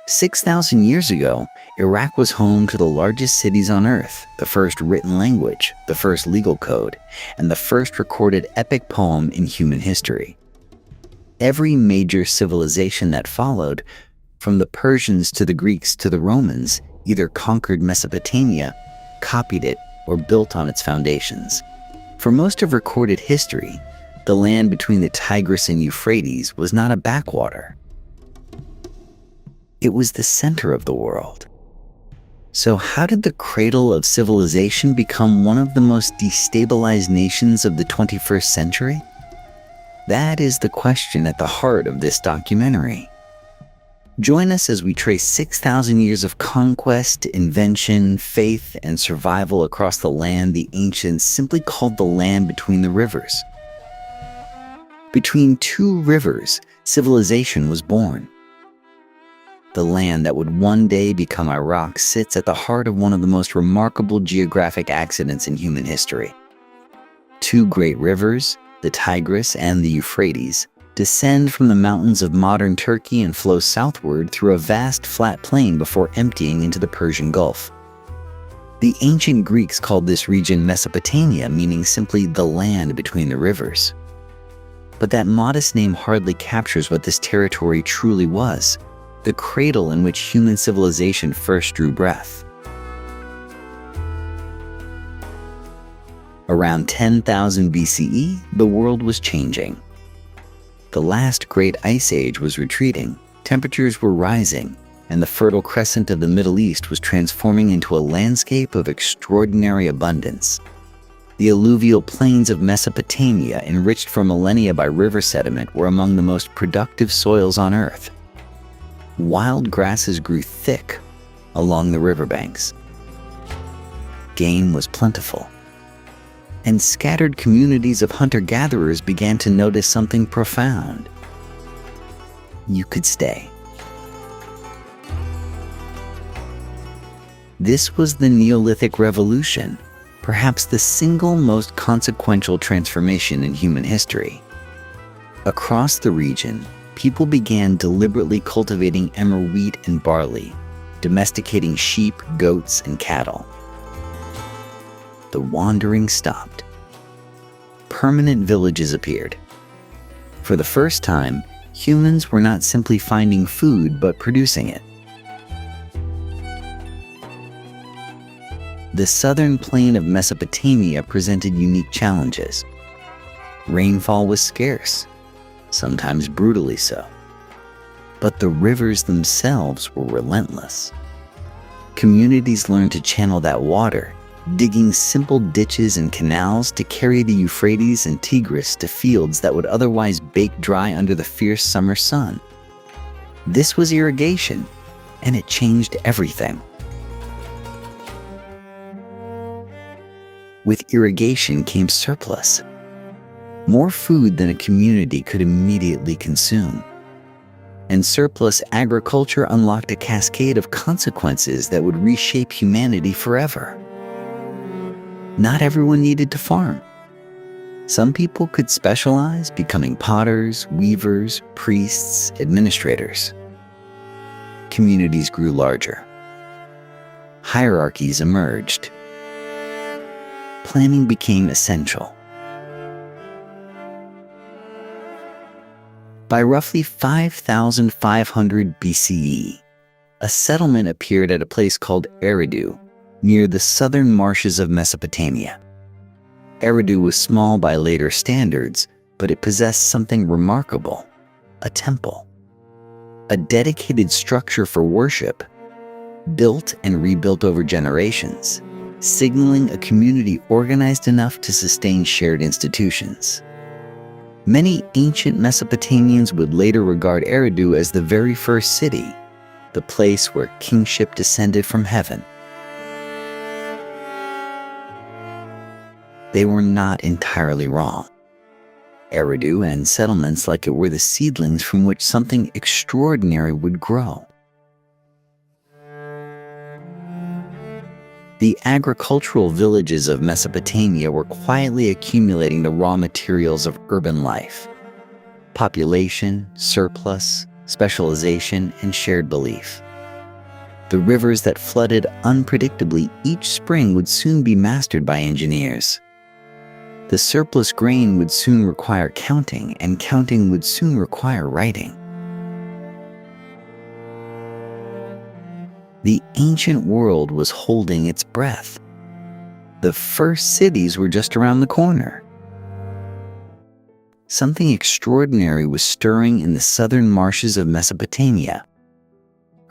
6,000 years ago, Iraq was home to the largest cities on Earth, the first written language, the first legal code, and the first recorded epic poem in human history. Every major civilization that followed, from the Persians to the Greeks to the Romans, either conquered Mesopotamia, copied it, or built on its foundations. For most of recorded history, the land between the Tigris and Euphrates was not a backwater. It was the center of the world. So how did the cradle of civilization become one of the most destabilized nations of the 21st century? That is the question at the heart of this documentary. Join us as we trace 6,000 years of conquest, invention, faith, and survival across the land the ancients simply called the land between the rivers. Between two rivers, civilization was born. The land that would one day become Iraq sits at the heart of one of the most remarkable geographic accidents in human history. Two great rivers, the Tigris and the Euphrates, descend from the mountains of modern Turkey and flow southward through a vast flat plain before emptying into the Persian Gulf. The ancient Greeks called this region Mesopotamia, meaning simply the land between the rivers. But that modest name hardly captures what this territory truly was, the cradle in which human civilization first drew breath. Around 10,000 BCE, the world was changing. The last great ice age was retreating, temperatures were rising, and the Fertile Crescent of the Middle East was transforming into a landscape of extraordinary abundance. The alluvial plains of Mesopotamia, enriched for millennia by river sediment, were among the most productive soils on Earth. Wild grasses grew thick along the riverbanks. Game was plentiful. And scattered communities of hunter-gatherers began to notice something profound. You could stay. This was the Neolithic Revolution, perhaps the single most consequential transformation in human history. Across the region, people began deliberately cultivating emmer wheat and barley, domesticating sheep, goats, and cattle. The wandering stopped. Permanent villages appeared. For the first time, humans were not simply finding food, but producing it. The southern plain of Mesopotamia presented unique challenges. Rainfall was scarce, sometimes brutally so. But the rivers themselves were relentless. Communities learned to channel that water, digging simple ditches and canals to carry the Euphrates and Tigris to fields that would otherwise bake dry under the fierce summer sun. This was irrigation, and it changed everything. With irrigation came surplus. More food than a community could immediately consume. And surplus agriculture unlocked a cascade of consequences that would reshape humanity forever. Not everyone needed to farm. Some people could specialize, becoming potters, weavers, priests, administrators. Communities grew larger. Hierarchies emerged. Planning became essential. By roughly 5,500 BCE, a settlement appeared at a place called Eridu, near the southern marshes of Mesopotamia. Eridu was small by later standards, but it possessed something remarkable: a temple. A dedicated structure for worship, built and rebuilt over generations, signaling a community organized enough to sustain shared institutions. Many ancient Mesopotamians would later regard Eridu as the very first city, the place where kingship descended from heaven. They were not entirely wrong. Eridu and settlements like it were the seedlings from which something extraordinary would grow. The agricultural villages of Mesopotamia were quietly accumulating the raw materials of urban life: population, surplus, specialization, and shared belief. The rivers that flooded unpredictably each spring would soon be mastered by engineers. The surplus grain would soon require counting, and counting would soon require writing. The ancient world was holding its breath. The first cities were just around the corner. Something extraordinary was stirring in the southern marshes of Mesopotamia.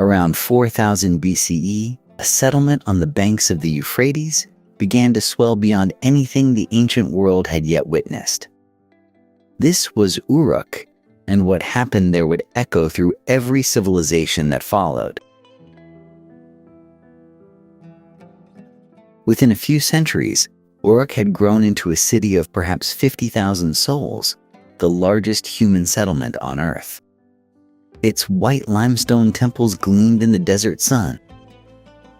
Around 4000 BCE, a settlement on the banks of the Euphrates began to swell beyond anything the ancient world had yet witnessed. This was Uruk, and what happened there would echo through every civilization that followed. Within a few centuries, Uruk had grown into a city of perhaps 50,000 souls, the largest human settlement on Earth. Its white limestone temples gleamed in the desert sun.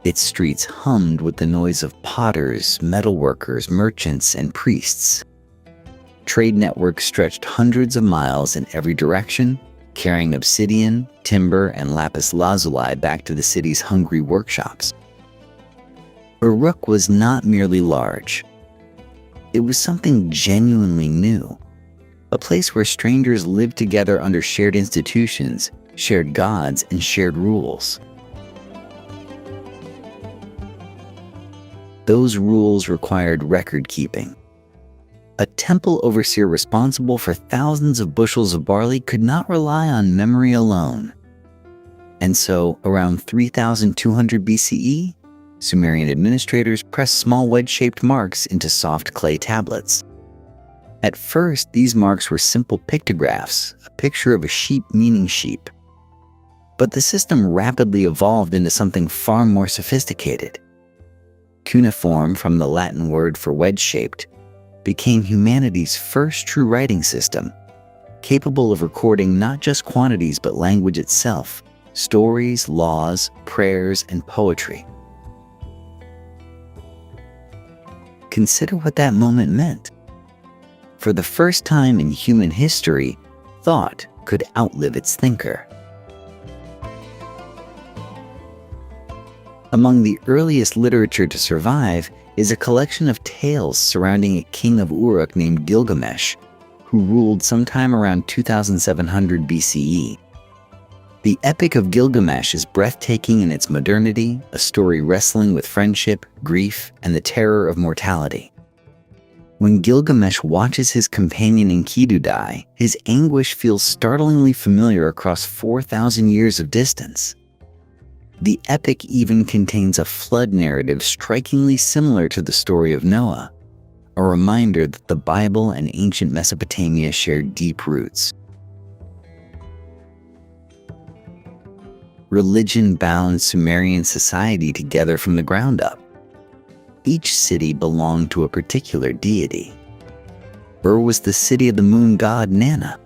Its streets hummed with the noise of potters, metalworkers, merchants, and priests. Trade networks stretched hundreds of miles in every direction, carrying obsidian, timber, and lapis lazuli back to the city's hungry workshops. Uruk was not merely large. It was something genuinely new. A place where strangers lived together under shared institutions, shared gods, and shared rules. Those rules required record keeping. A temple overseer responsible for thousands of bushels of barley could not rely on memory alone. And so, around 3200 BCE, Sumerian administrators pressed small wedge-shaped marks into soft clay tablets. At first, these marks were simple pictographs, a picture of a sheep meaning sheep. But the system rapidly evolved into something far more sophisticated. Cuneiform, from the Latin word for wedge-shaped, became humanity's first true writing system, capable of recording not just quantities but language itself, stories, laws, prayers, and poetry. Consider what that moment meant. For the first time in human history, thought could outlive its thinker. Among the earliest literature to survive is a collection of tales surrounding a king of Uruk named Gilgamesh, who ruled sometime around 2700 BCE. The Epic of Gilgamesh is breathtaking in its modernity, a story wrestling with friendship, grief, and the terror of mortality. When Gilgamesh watches his companion Enkidu die, his anguish feels startlingly familiar across 4,000 years of distance. The epic even contains a flood narrative strikingly similar to the story of Noah, a reminder that the Bible and ancient Mesopotamia shared deep roots. Religion bound Sumerian society together from the ground up. Each city belonged to a particular deity. Ur was the city of the moon god Nana.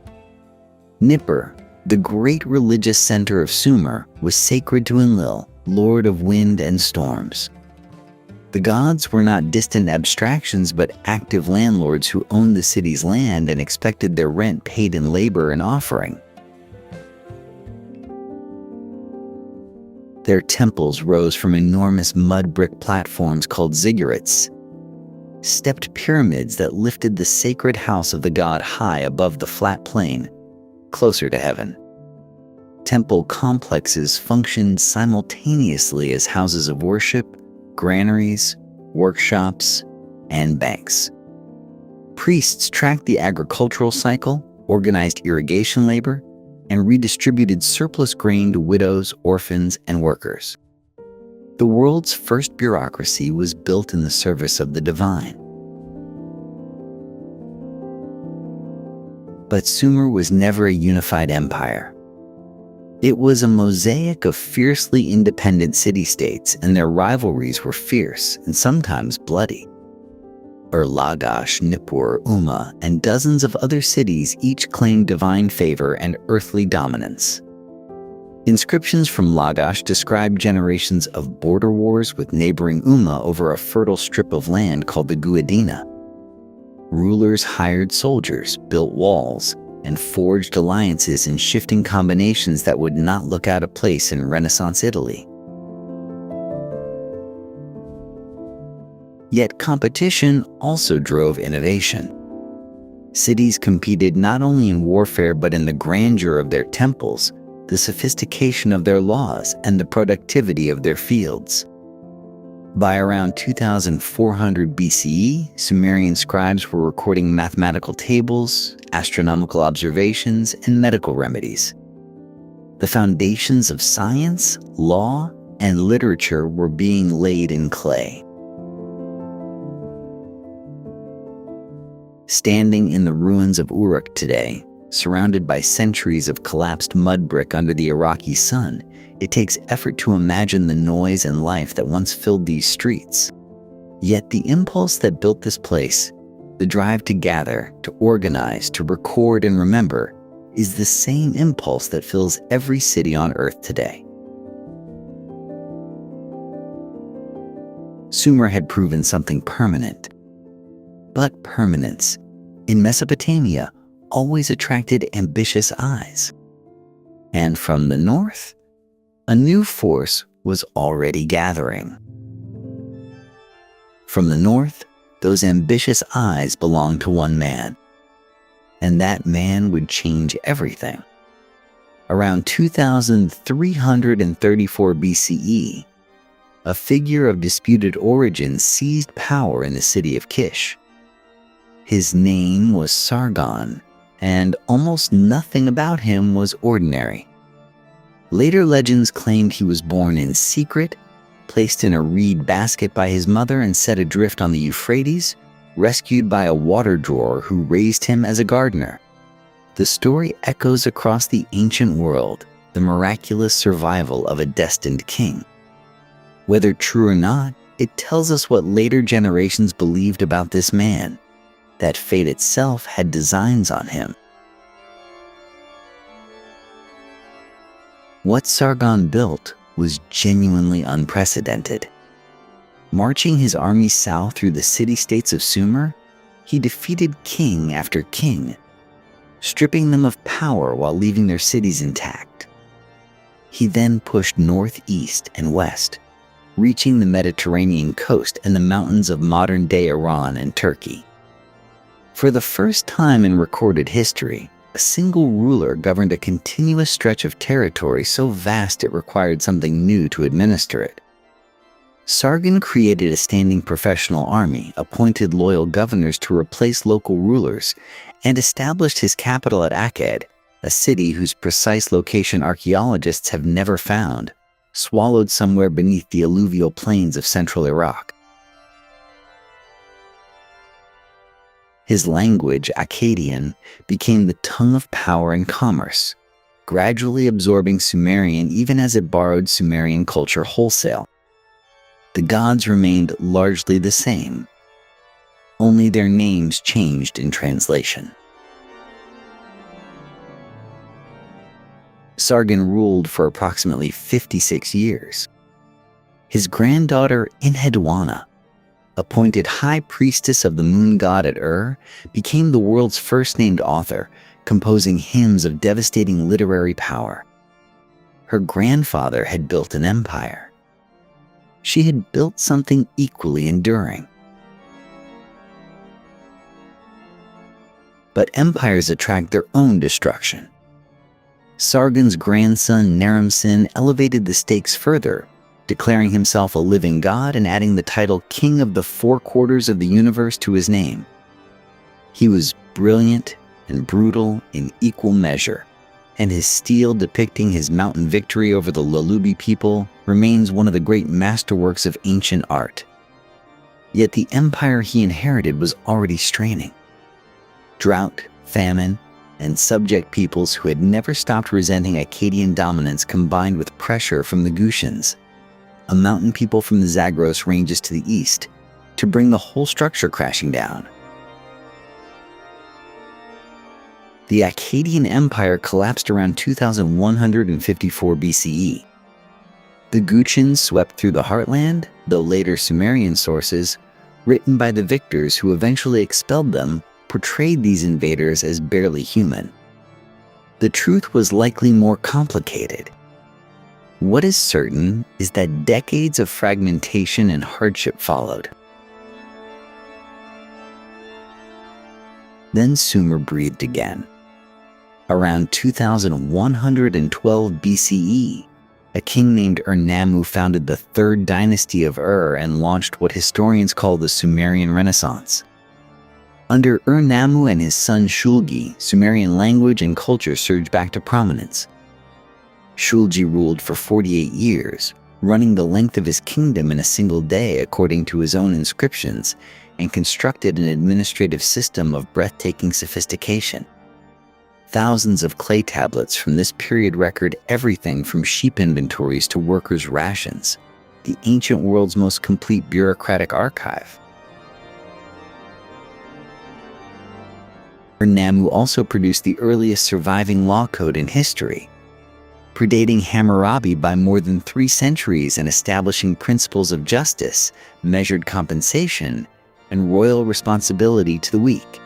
Nippur, the great religious center of Sumer, was sacred to Enlil, lord of wind and storms. The gods were not distant abstractions but active landlords who owned the city's land and expected their rent paid in labor and offering. Their temples rose from enormous mud brick platforms called ziggurats, stepped pyramids that lifted the sacred house of the god high above the flat plain, closer to heaven. Temple complexes functioned simultaneously as houses of worship, granaries, workshops, and banks. Priests tracked the agricultural cycle, organized irrigation labor, and redistributed surplus grain to widows, orphans, and workers. The world's first bureaucracy was built in the service of the divine. But Sumer was never a unified empire. It was a mosaic of fiercely independent city-states, and their rivalries were fierce and sometimes bloody. Lagash, Nippur, Umma, and dozens of other cities each claimed divine favor and earthly dominance. Inscriptions from Lagash describe generations of border wars with neighboring Umma over a fertile strip of land called the Guadina. Rulers hired soldiers, built walls, and forged alliances in shifting combinations that would not look out of place in Renaissance Italy. Yet competition also drove innovation. Cities competed not only in warfare but in the grandeur of their temples, the sophistication of their laws, and the productivity of their fields. By around 2400 BCE, Sumerian scribes were recording mathematical tables, astronomical observations, and medical remedies. The foundations of science, law, and literature were being laid in clay. Standing in the ruins of Uruk today, surrounded by centuries of collapsed mud brick under the Iraqi sun, it takes effort to imagine the noise and life that once filled these streets. Yet the impulse that built this place, the drive to gather, to organize, to record and remember, is the same impulse that fills every city on Earth today. Sumer had proven something permanent. But permanence, in Mesopotamia, always attracted ambitious eyes. And from the north, a new force was already gathering. From the north, those ambitious eyes belonged to one man. And that man would change everything. Around 2334 BCE, a figure of disputed origin seized power in the city of Kish. His name was Sargon, and almost nothing about him was ordinary. Later legends claimed he was born in secret, placed in a reed basket by his mother and set adrift on the Euphrates, rescued by a water drawer who raised him as a gardener. The story echoes across the ancient world, the miraculous survival of a destined king. Whether true or not, it tells us what later generations believed about this man, that fate itself had designs on him. What Sargon built was genuinely unprecedented. Marching his army south through the city-states of Sumer, he defeated king after king, stripping them of power while leaving their cities intact. He then pushed northeast and west, reaching the Mediterranean coast and the mountains of modern-day Iran and Turkey. For the first time in recorded history, a single ruler governed a continuous stretch of territory so vast it required something new to administer it. Sargon created a standing professional army, appointed loyal governors to replace local rulers, and established his capital at Akkad, a city whose precise location archaeologists have never found, swallowed somewhere beneath the alluvial plains of central Iraq. His language, Akkadian, became the tongue of power and commerce, gradually absorbing Sumerian even as it borrowed Sumerian culture wholesale. The gods remained largely the same, only their names changed in translation. Sargon ruled for approximately 56 years. His granddaughter Enheduanna, appointed high priestess of the moon god at became the world's first named author, composing hymns of devastating literary power. Her grandfather had built an empire. She had built something equally enduring. But empires attract their own destruction. Sargon's grandson Naram-Sin elevated the stakes further, declaring himself a living god and adding the title King of the Four Quarters of the Universe to his name. He was brilliant and brutal in equal measure, and his stele depicting his mountain victory over the Lalubi people remains one of the great masterworks of ancient art. Yet the empire he inherited was already straining. Drought, famine, and subject peoples who had never stopped resenting Akkadian dominance combined with pressure from the Gutians, a mountain people from the Zagros ranges to the east, to bring the whole structure crashing down. The Akkadian Empire collapsed around 2154 BCE. The Gutians swept through the heartland, though later Sumerian sources, written by the victors who eventually expelled them, portrayed these invaders as barely human. The truth was likely more complicated. What is certain is that decades of fragmentation and hardship followed. Then Sumer breathed again. Around 2112 BCE, a king named Ur-Nammu founded the third dynasty of Ur and launched what historians call the Sumerian Renaissance. Under Ur-Nammu and his son Shulgi, Sumerian language and culture surged back to prominence. Shulgi ruled for 48 years, running the length of his kingdom in a single day according to his own inscriptions, and constructed an administrative system of breathtaking sophistication. Thousands of clay tablets from this period record everything from sheep inventories to workers' rations, the ancient world's most complete bureaucratic archive. Ur-Nammu also produced the earliest surviving law code in history, predating Hammurabi by more than 3 centuries and establishing principles of justice, measured compensation, and royal responsibility to the weak.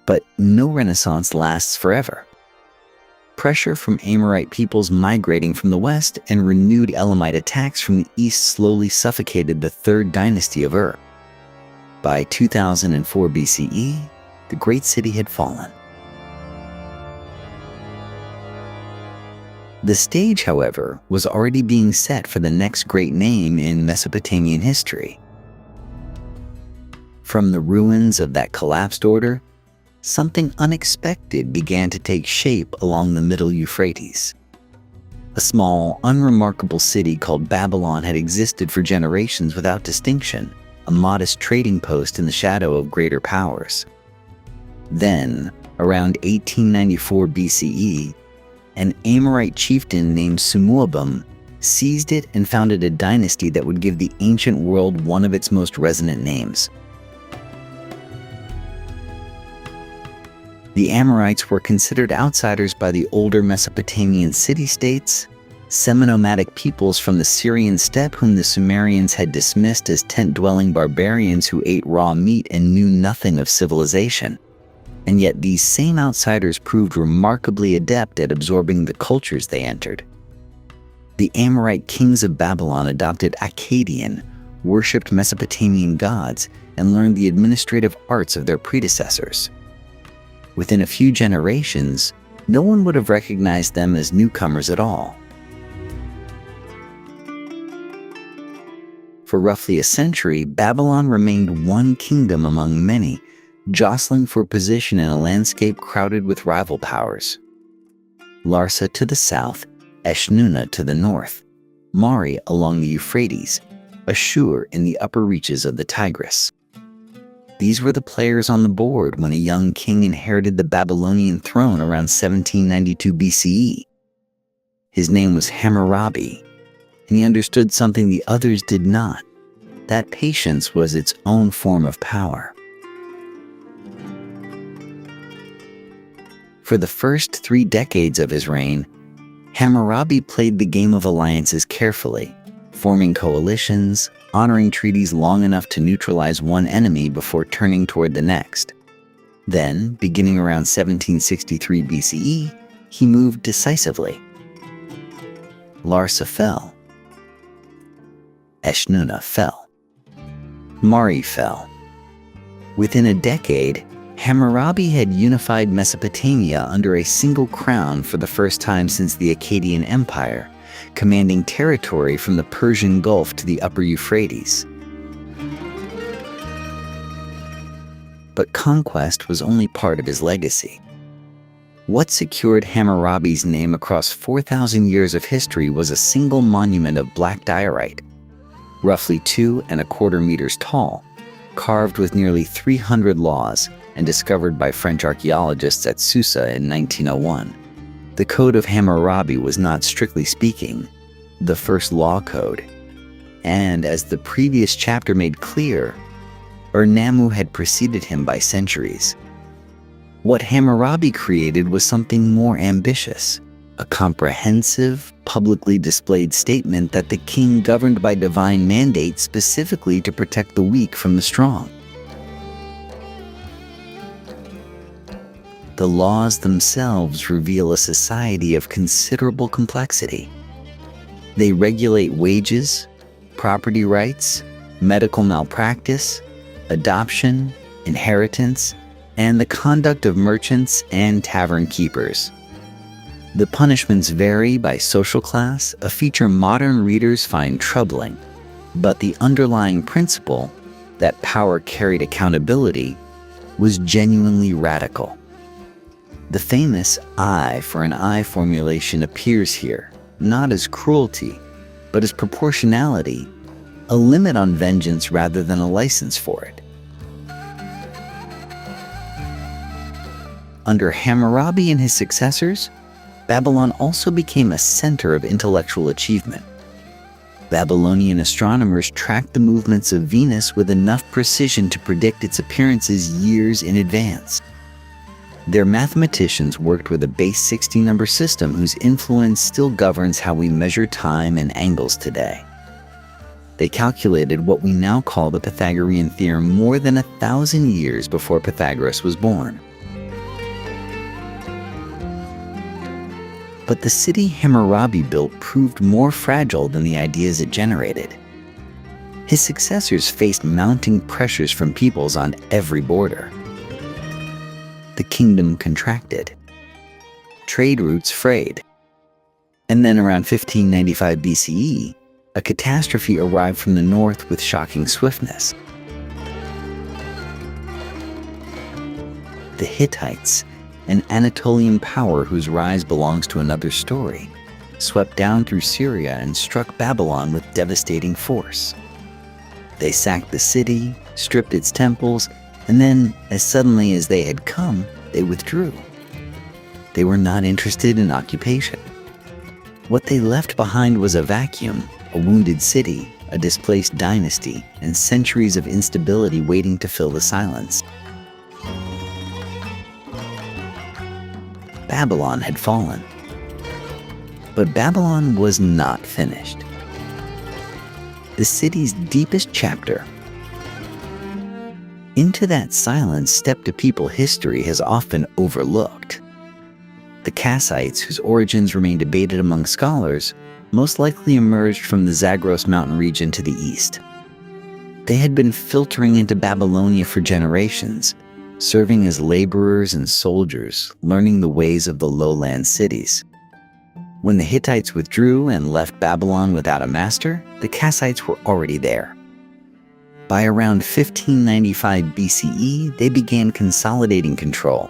But no Renaissance lasts forever. Pressure from Amorite peoples migrating from the west and renewed Elamite attacks from the east slowly suffocated the third dynasty of Ur. By 2004 BCE, the great city had fallen. The stage, however, was already being set for the next great name in Mesopotamian history. From the ruins of that collapsed order, something unexpected began to take shape along the Middle Euphrates. A small, unremarkable city called Babylon had existed for generations without distinction, a modest trading post in the shadow of greater powers. Then, around 1894 BCE, an Amorite chieftain named Sumuabum seized it and founded a dynasty that would give the ancient world one of its most resonant names. The Amorites were considered outsiders by the older Mesopotamian city-states, semi-nomadic peoples from the Syrian steppe whom the Sumerians had dismissed as tent-dwelling barbarians who ate raw meat and knew nothing of civilization. And yet these same outsiders proved remarkably adept at absorbing the cultures they entered. The Amorite kings of Babylon adopted Akkadian, worshipped Mesopotamian gods, and learned the administrative arts of their predecessors. Within a few generations, no one would have recognized them as newcomers at all. For roughly a century, Babylon remained one kingdom among many, jostling for position in a landscape crowded with rival powers. Larsa to the south, Eshnunna to the north, Mari along the Euphrates, Ashur in the upper reaches of the Tigris. These were the players on the board when a young king inherited the Babylonian throne around 1792 BCE. His name was Hammurabi, and he understood something the others did not, that patience was its own form of power. For the first 3 decades of his reign, Hammurabi played the game of alliances carefully, forming coalitions, honoring treaties long enough to neutralize one enemy before turning toward the next. Then, beginning around 1763 BCE, he moved decisively. Larsa fell. Eshnunna fell. Mari fell. Within a decade, Hammurabi had unified Mesopotamia under a single crown for the first time since the Akkadian Empire, commanding territory from the Persian Gulf to the upper Euphrates. But conquest was only part of his legacy. What secured Hammurabi's name across 4,000 years of history was a single monument of black diorite, roughly 2¼ meters tall, carved with nearly 300 laws, and discovered by French archaeologists at Susa in 1901. The Code of Hammurabi was not, strictly speaking, the first law code. And as the previous chapter made clear, Ur-Nammu had preceded him by centuries. What Hammurabi created was something more ambitious, a comprehensive, publicly displayed statement that the king governed by divine mandate specifically to protect the weak from the strong. The laws themselves reveal a society of considerable complexity. They regulate wages, property rights, medical malpractice, adoption, inheritance, and the conduct of merchants and tavern keepers. The punishments vary by social class, a feature modern readers find troubling, but the underlying principle, that power carried accountability, was genuinely radical. The famous eye for an eye formulation appears here, not as cruelty, but as proportionality, a limit on vengeance rather than a license for it. Under Hammurabi and his successors, Babylon also became a center of intellectual achievement. Babylonian astronomers tracked the movements of Venus with enough precision to predict its appearances years in advance. Their mathematicians worked with a base 60 number system whose influence still governs how we measure time and angles today. They calculated what we now call the Pythagorean theorem more than 1,000 years before Pythagoras was born. But the city Hammurabi built proved more fragile than the ideas it generated. His successors faced mounting pressures from peoples on every border. The kingdom contracted. Trade routes frayed. And then around 1595 BCE, a catastrophe arrived from the north with shocking swiftness. The Hittites, an Anatolian power whose rise belongs to another story, swept down through Syria and struck Babylon with devastating force. They sacked the city, stripped its temples, and then, as suddenly as they had come, they withdrew. They were not interested in occupation. What they left behind was a vacuum, a wounded city, a displaced dynasty, and centuries of instability waiting to fill the silence. Babylon had fallen. But Babylon was not finished. The city's deepest chapter. Into that silence stepped a people history has often overlooked. The Kassites, whose origins remain debated among scholars, most likely emerged from the Zagros mountain region to the east. They had been filtering into Babylonia for generations, serving as laborers and soldiers, learning the ways of the lowland cities. When the Hittites withdrew and left Babylon without a master, the Kassites were already there. By around 1595 BCE, they began consolidating control,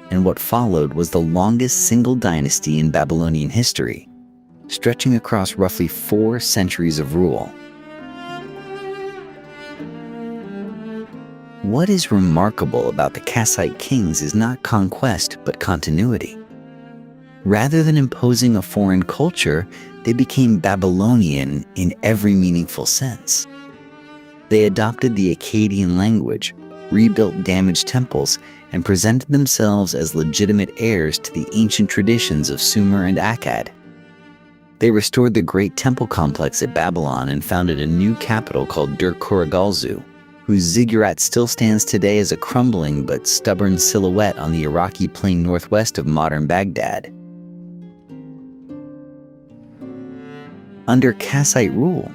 and what followed was the longest single dynasty in Babylonian history, stretching across roughly 4 centuries of rule. What is remarkable about the Kassite kings is not conquest, but continuity. Rather than imposing a foreign culture, they became Babylonian in every meaningful sense. They adopted the Akkadian language, rebuilt damaged temples, and presented themselves as legitimate heirs to the ancient traditions of Sumer and Akkad. They restored the great temple complex at Babylon and founded a new capital called Dur-Kurgalzu, whose ziggurat still stands today as a crumbling but stubborn silhouette on the Iraqi plain northwest of modern Baghdad. Under Kassite rule,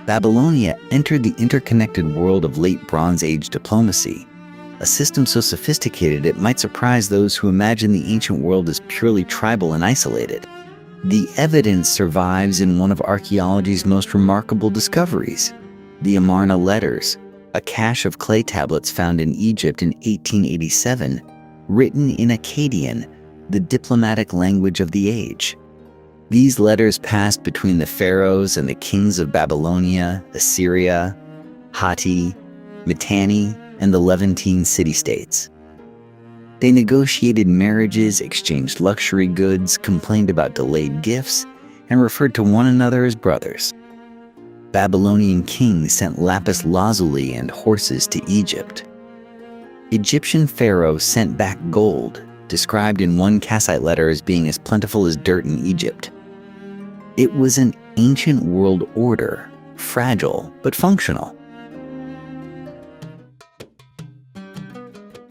Babylonia entered the interconnected world of late Bronze Age diplomacy, a system so sophisticated it might surprise those who imagine the ancient world as purely tribal and isolated. The evidence survives in one of archaeology's most remarkable discoveries, the Amarna letters, a cache of clay tablets found in Egypt in 1887, written in Akkadian, the diplomatic language of the age. These letters passed between the pharaohs and the kings of Babylonia, Assyria, Hatti, Mitanni, and the Levantine city-states. They negotiated marriages, exchanged luxury goods, complained about delayed gifts, and referred to one another as brothers. Babylonian kings sent lapis lazuli and horses to Egypt. Egyptian pharaohs sent back gold, described in one Kassite letter as being as plentiful as dirt in Egypt. It was an ancient world order, fragile but functional.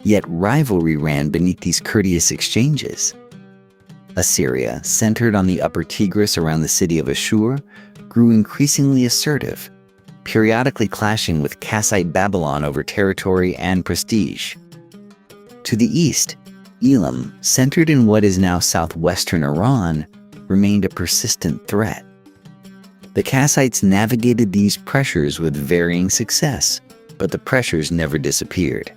Yet rivalry ran beneath these courteous exchanges. Assyria, centered on the upper Tigris around the city of Ashur, grew increasingly assertive, periodically clashing with Kassite Babylon over territory and prestige. To the east, Elam, centered in what is now southwestern Iran, remained a persistent threat. The Kassites navigated these pressures with varying success, but the pressures never disappeared.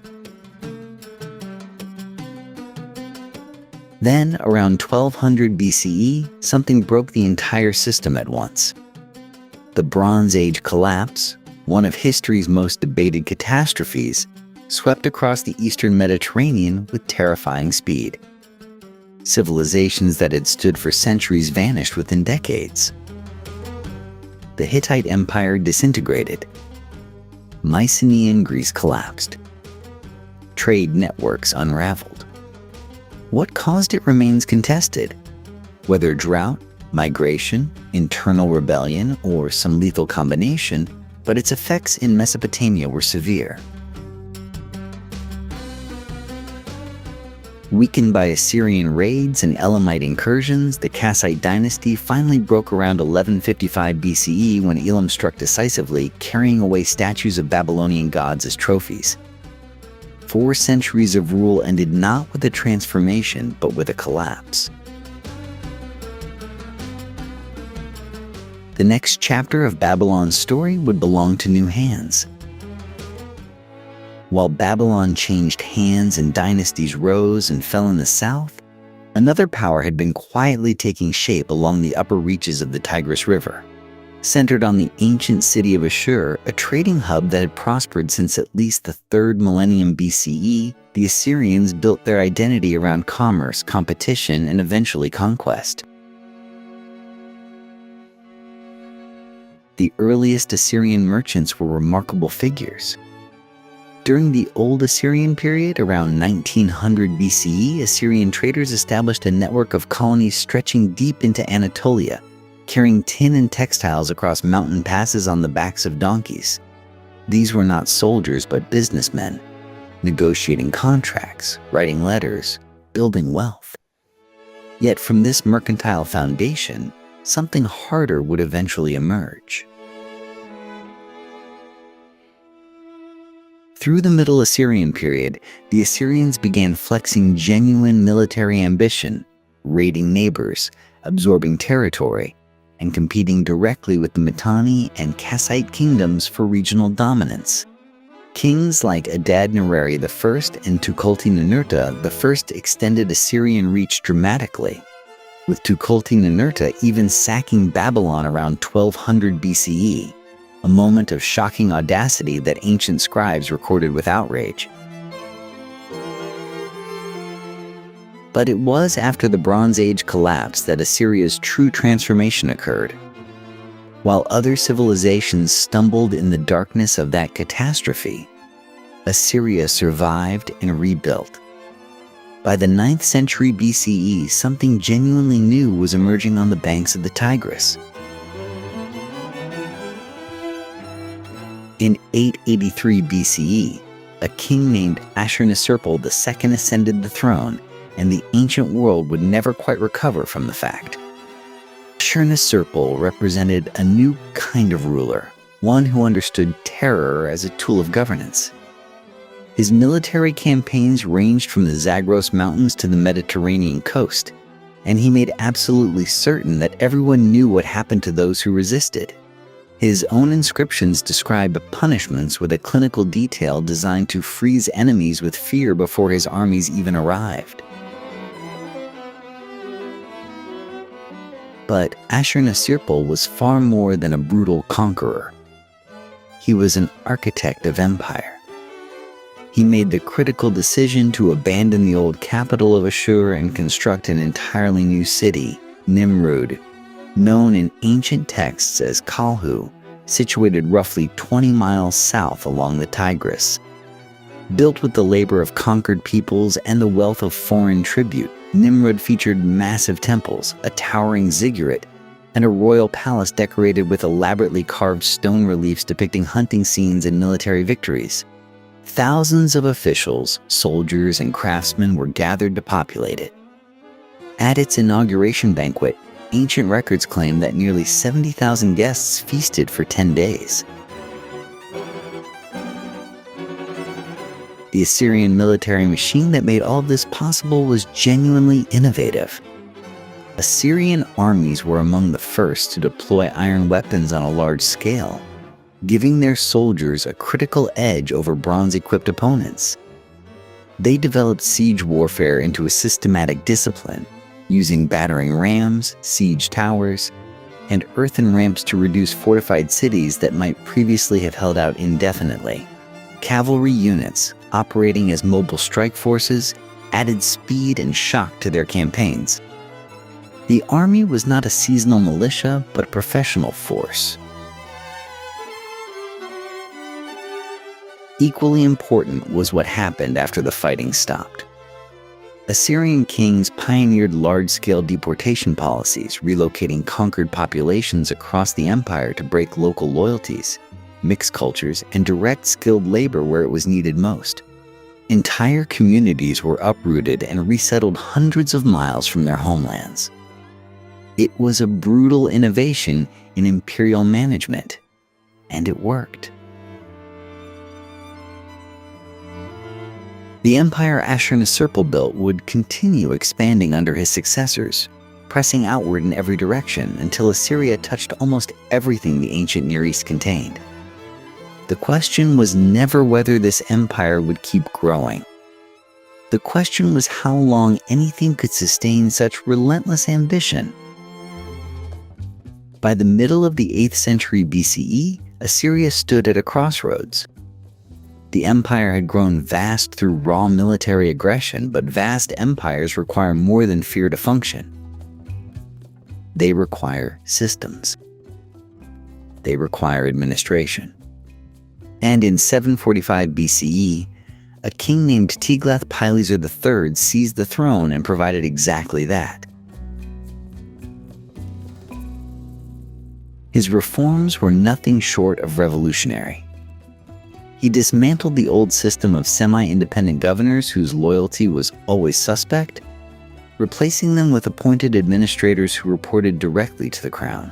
Then, around 1200 BCE, something broke the entire system at once. The Bronze Age collapse, one of history's most debated catastrophes, swept across the eastern Mediterranean with terrifying speed. Civilizations that had stood for centuries vanished within decades. The Hittite Empire disintegrated. Mycenaean Greece collapsed. Trade networks unraveled. What caused it remains contested. Whether drought, migration, internal rebellion, or some lethal combination, but its effects in Mesopotamia were severe. Weakened by Assyrian raids and Elamite incursions, the Kassite dynasty finally broke around 1155 BCE when Elam struck decisively, carrying away statues of Babylonian gods as trophies. 4 centuries of rule ended not with a transformation, but with a collapse. The next chapter of Babylon's story would belong to new hands. While Babylon changed hands and dynasties rose and fell in the south, another power had been quietly taking shape along the upper reaches of the Tigris River. Centered on the ancient city of Ashur, a trading hub that had prospered since at least the 3rd millennium BCE, the Assyrians built their identity around commerce, competition, and eventually conquest. The earliest Assyrian merchants were remarkable figures. During the Old Assyrian period, around 1900 BCE, Assyrian traders established a network of colonies stretching deep into Anatolia, carrying tin and textiles across mountain passes on the backs of donkeys. These were not soldiers but businessmen, negotiating contracts, writing letters, building wealth. Yet from this mercantile foundation, something harder would eventually emerge. Through the Middle Assyrian period, the Assyrians began flexing genuine military ambition, raiding neighbors, absorbing territory, and competing directly with the Mitanni and Kassite kingdoms for regional dominance. Kings like Adad-nirari I and Tukulti-Ninurta I extended Assyrian reach dramatically, with Tukulti-Ninurta even sacking Babylon around 1200 BCE. A moment of shocking audacity that ancient scribes recorded with outrage. But it was after the Bronze Age collapse that Assyria's true transformation occurred. While other civilizations stumbled in the darkness of that catastrophe, Assyria survived and rebuilt. By the 9th century BCE, something genuinely new was emerging on the banks of the Tigris. In 883 BCE, a king named Ashurnasirpal II ascended the throne, and the ancient world would never quite recover from the fact. Ashurnasirpal represented a new kind of ruler, one who understood terror as a tool of governance. His military campaigns ranged from the Zagros Mountains to the Mediterranean coast, and he made absolutely certain that everyone knew what happened to those who resisted. His own inscriptions describe punishments with a clinical detail designed to freeze enemies with fear before his armies even arrived. But Ashurnasirpal was far more than a brutal conqueror. He was an architect of empire. He made the critical decision to abandon the old capital of Ashur and construct an entirely new city, Nimrud, known in ancient texts as Kalhu, situated roughly 20 miles south along the Tigris. Built with the labor of conquered peoples and the wealth of foreign tribute, Nimrud featured massive temples, a towering ziggurat, and a royal palace decorated with elaborately carved stone reliefs depicting hunting scenes and military victories. Thousands of officials, soldiers, and craftsmen were gathered to populate it. At its inauguration banquet, ancient records claim that nearly 70,000 guests feasted for 10 days. The Assyrian military machine that made all of this possible was genuinely innovative. Assyrian armies were among the first to deploy iron weapons on a large scale, giving their soldiers a critical edge over bronze-equipped opponents. They developed siege warfare into a systematic discipline, using battering rams, siege towers, and earthen ramps to reduce fortified cities that might previously have held out indefinitely. Cavalry units, operating as mobile strike forces, added speed and shock to their campaigns. The army was not a seasonal militia, but a professional force. Equally important was what happened after the fighting stopped. Assyrian kings pioneered large-scale deportation policies, relocating conquered populations across the empire to break local loyalties, mix cultures, and direct skilled labor where it was needed most. Entire communities were uprooted and resettled hundreds of miles from their homelands. It was a brutal innovation in imperial management, and it worked. The empire Ashurnasirpal built would continue expanding under his successors, pressing outward in every direction until Assyria touched almost everything the ancient Near East contained. The question was never whether this empire would keep growing. The question was how long anything could sustain such relentless ambition. By the middle of the 8th century BCE, Assyria stood at a crossroads. The empire had grown vast through raw military aggression, but vast empires require more than fear to function. They require systems. They require administration. And in 745 BCE, a king named Tiglath-Pileser III seized the throne and provided exactly that. His reforms were nothing short of revolutionary. He dismantled the old system of semi-independent governors whose loyalty was always suspect, replacing them with appointed administrators who reported directly to the crown.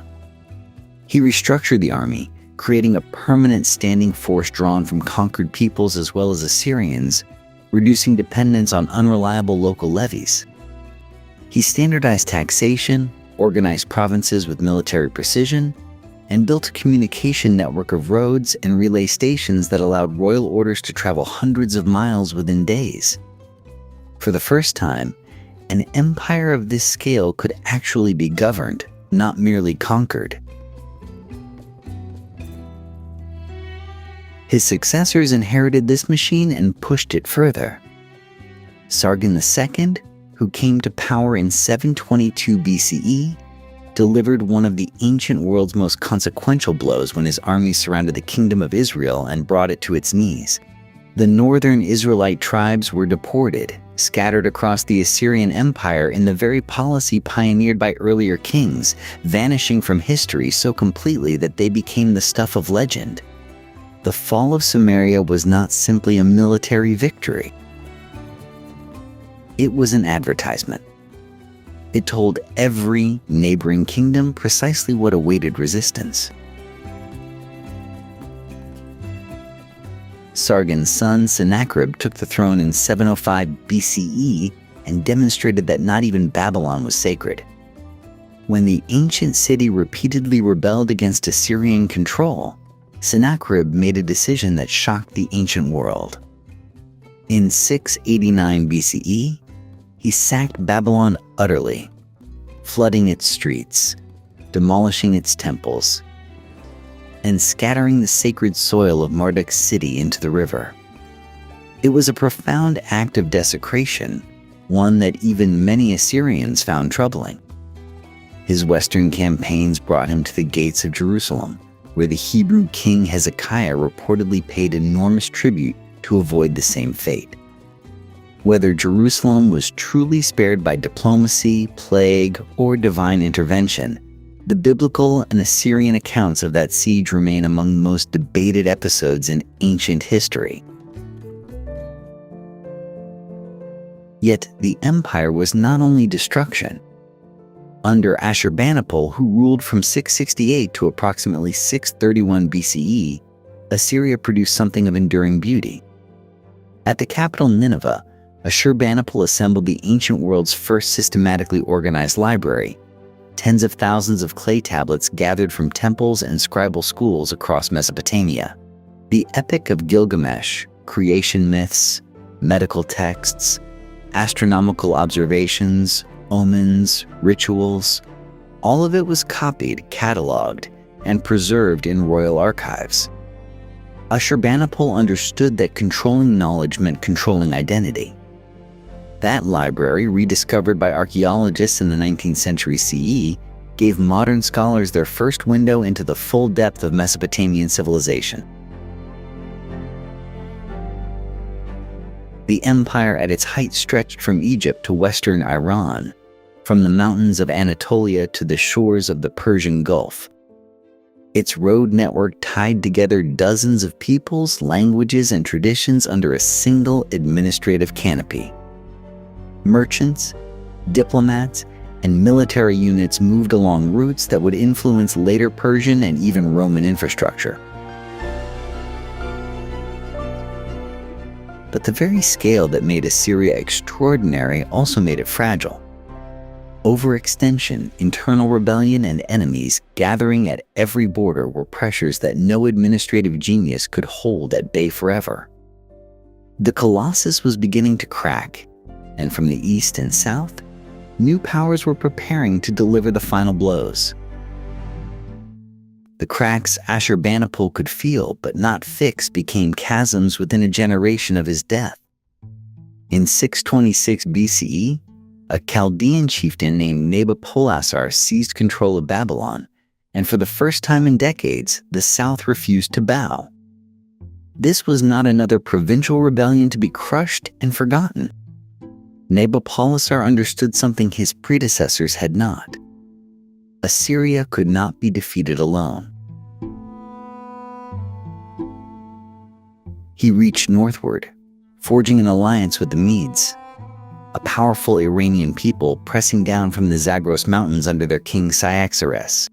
He restructured the army, creating a permanent standing force drawn from conquered peoples as well as Assyrians, reducing dependence on unreliable local levies. He standardized taxation, organized provinces with military precision, and built a communication network of roads and relay stations that allowed royal orders to travel hundreds of miles within days. For the first time, an empire of this scale could actually be governed, not merely conquered. His successors inherited this machine and pushed it further. Sargon II, who came to power in 722 BCE, delivered one of the ancient world's most consequential blows when his army surrounded the kingdom of Israel and brought it to its knees. The northern Israelite tribes were deported, scattered across the Assyrian Empire in the very policy pioneered by earlier kings, vanishing from history so completely that they became the stuff of legend. The fall of Sumeria was not simply a military victory. It was an advertisement. It told every neighboring kingdom precisely what awaited resistance. Sargon's son Sennacherib took the throne in 705 BCE and demonstrated that not even Babylon was sacred. When the ancient city repeatedly rebelled against Assyrian control, Sennacherib made a decision that shocked the ancient world. In 689 BCE, he sacked Babylon utterly, flooding its streets, demolishing its temples, and scattering the sacred soil of Marduk's city into the river. It was a profound act of desecration, one that even many Assyrians found troubling. His western campaigns brought him to the gates of Jerusalem, where the Hebrew king Hezekiah reportedly paid enormous tribute to avoid the same fate. Whether Jerusalem was truly spared by diplomacy, plague, or divine intervention, the biblical and Assyrian accounts of that siege remain among the most debated episodes in ancient history. Yet the empire was not only destruction. Under Ashurbanipal, who ruled from 668 to approximately 631 BCE, Assyria produced something of enduring beauty. At the capital Nineveh, Ashurbanipal assembled the ancient world's first systematically organized library. Tens of thousands of clay tablets gathered from temples and scribal schools across Mesopotamia. The Epic of Gilgamesh, creation myths, medical texts, astronomical observations, omens, rituals, all of it was copied, cataloged, and preserved in royal archives. Ashurbanipal understood that controlling knowledge meant controlling identity. That library, rediscovered by archaeologists in the 19th century CE, gave modern scholars their first window into the full depth of Mesopotamian civilization. The empire at its height stretched from Egypt to western Iran, from the mountains of Anatolia to the shores of the Persian Gulf. Its road network tied together dozens of peoples, languages, and traditions under a single administrative canopy. Merchants, diplomats, and military units moved along routes that would influence later Persian and even Roman infrastructure. But the very scale that made Assyria extraordinary also made it fragile. Overextension, internal rebellion, and enemies gathering at every border were pressures that no administrative genius could hold at bay forever. The Colossus was beginning to crack, and from the east and south, new powers were preparing to deliver the final blows. The cracks Ashurbanipal could feel but not fix became chasms within a generation of his death. In 626 BCE, a Chaldean chieftain named Nabopolassar seized control of Babylon, and for the first time in decades, the South refused to bow. This was not another provincial rebellion to be crushed and forgotten. Nabopolassar understood something his predecessors had not. Assyria could not be defeated alone. He reached northward, forging an alliance with the Medes, a powerful Iranian people pressing down from the Zagros Mountains under their king Cyaxares.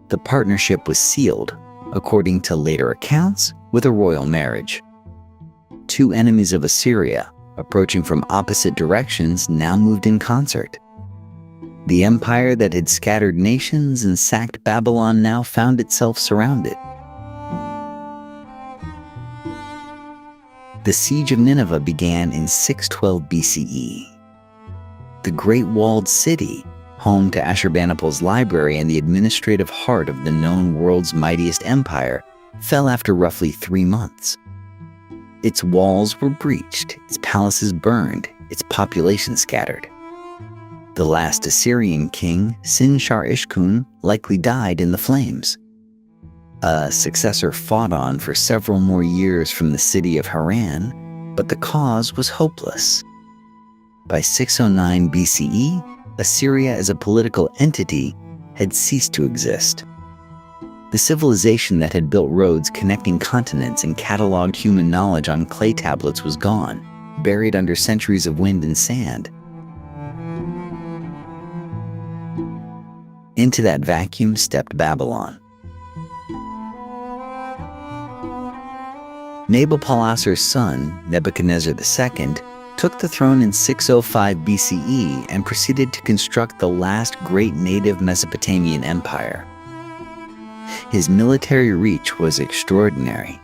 The partnership was sealed, according to later accounts, with a royal marriage. Two enemies of Assyria, approaching from opposite directions, now moved in concert. The empire that had scattered nations and sacked Babylon now found itself surrounded. The siege of Nineveh began in 612 BCE. The Great Walled City, home to Ashurbanipal's library and the administrative heart of the known world's mightiest empire, fell after roughly 3 months. Its walls were breached, its palaces burned, its population scattered. The last Assyrian king, Sin-shar-ishkun, likely died in the flames. A successor fought on for several more years from the city of Haran, but the cause was hopeless. By 609 BCE, Assyria as a political entity had ceased to exist. The civilization that had built roads connecting continents and cataloged human knowledge on clay tablets was gone, buried under centuries of wind and sand. Into that vacuum stepped Babylon. Nabopolassar's son, Nebuchadnezzar II, took the throne in 605 BCE and proceeded to construct the last great native Mesopotamian empire. His military reach was extraordinary.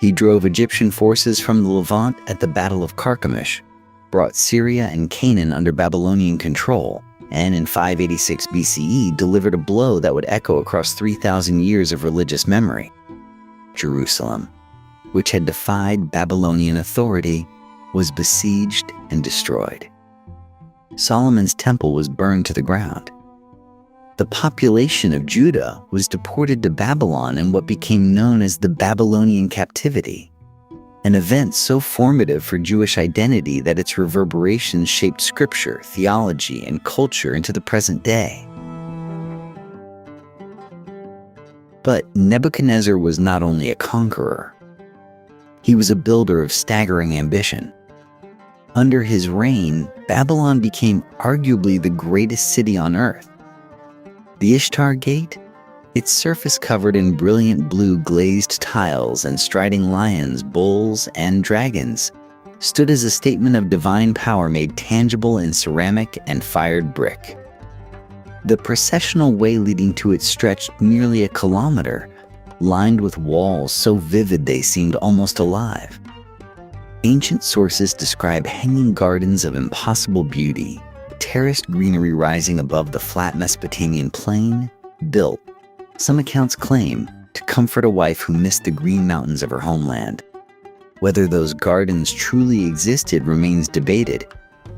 He drove Egyptian forces from the Levant at the Battle of Carchemish, brought Syria and Canaan under Babylonian control, and in 586 BCE delivered a blow that would echo across 3,000 years of religious memory. Jerusalem, which had defied Babylonian authority, was besieged and destroyed. Solomon's temple was burned to the ground. The population of Judah was deported to Babylon in what became known as the Babylonian captivity, an event so formative for Jewish identity that its reverberations shaped scripture, theology, and culture into the present day. But Nebuchadnezzar was not only a conqueror. He was a builder of staggering ambition. Under his reign, Babylon became arguably the greatest city on earth. The Ishtar Gate, its surface covered in brilliant blue glazed tiles and striding lions, bulls, and dragons, stood as a statement of divine power made tangible in ceramic and fired brick. The processional way leading to it stretched nearly a kilometer, lined with walls so vivid they seemed almost alive. Ancient sources describe hanging gardens of impossible beauty, terraced greenery rising above the flat Mesopotamian plain, built, some accounts claim, to comfort a wife who missed the green mountains of her homeland. Whether those gardens truly existed remains debated,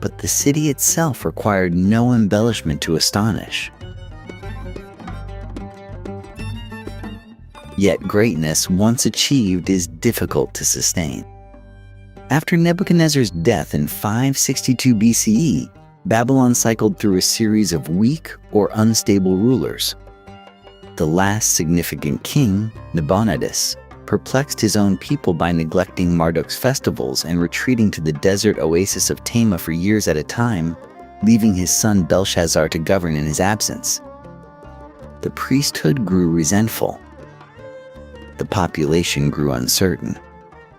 but the city itself required no embellishment to astonish. Yet greatness, once achieved, is difficult to sustain. After Nebuchadnezzar's death in 562 BCE, Babylon cycled through a series of weak or unstable rulers. The last significant king, Nabonidus, perplexed his own people by neglecting Marduk's festivals and retreating to the desert oasis of Tama for years at a time, leaving his son Belshazzar to govern in his absence. The priesthood grew resentful. The population grew uncertain.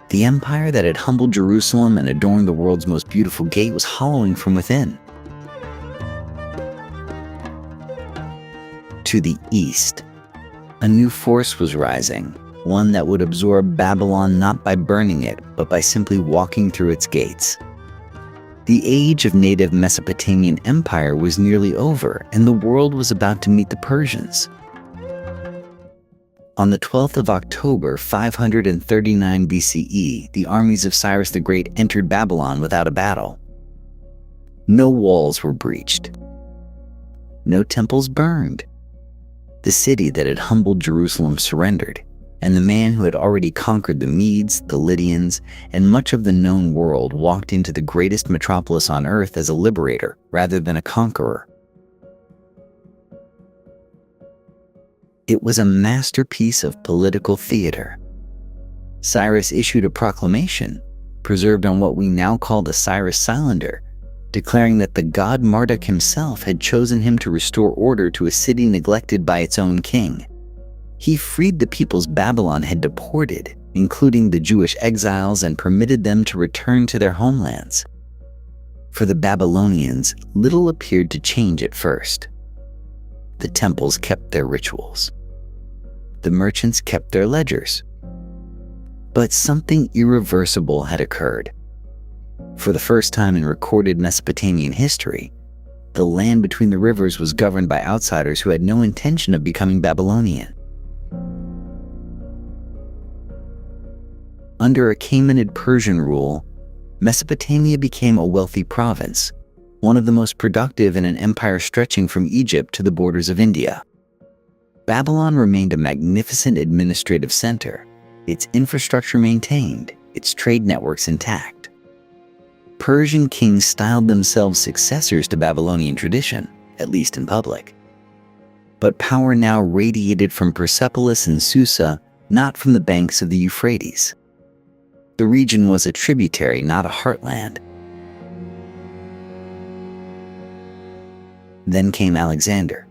The empire that had humbled Jerusalem and adorned the world's most beautiful gate was hollowing from within. To the east, a new force was rising, one that would absorb Babylon not by burning it, but by simply walking through its gates. The age of native Mesopotamian empire was nearly over, and the world was about to meet the Persians. On the 12th of October, 539 BCE, the armies of Cyrus the Great entered Babylon without a battle. No walls were breached. No temples burned. The city that had humbled Jerusalem surrendered, and the man who had already conquered the Medes, the Lydians, and much of the known world walked into the greatest metropolis on earth as a liberator rather than a conqueror. It was a masterpiece of political theater. Cyrus issued a proclamation, preserved on what we now call the Cyrus Cylinder, declaring that the god Marduk himself had chosen him to restore order to a city neglected by its own king. He freed the peoples Babylon had deported, including the Jewish exiles, and permitted them to return to their homelands. For the Babylonians, little appeared to change at first. The temples kept their rituals. The merchants kept their ledgers. But something irreversible had occurred. For the first time in recorded Mesopotamian history, the land between the rivers was governed by outsiders who had no intention of becoming Babylonian. Under Achaemenid Persian rule, Mesopotamia became a wealthy province, one of the most productive in an empire stretching from Egypt to the borders of India. Babylon remained a magnificent administrative center, its infrastructure maintained, its trade networks intact. Persian kings styled themselves successors to Babylonian tradition, at least in public. But power now radiated from Persepolis and Susa, not from the banks of the Euphrates. The region was a tributary, not a heartland. Then came Alexander.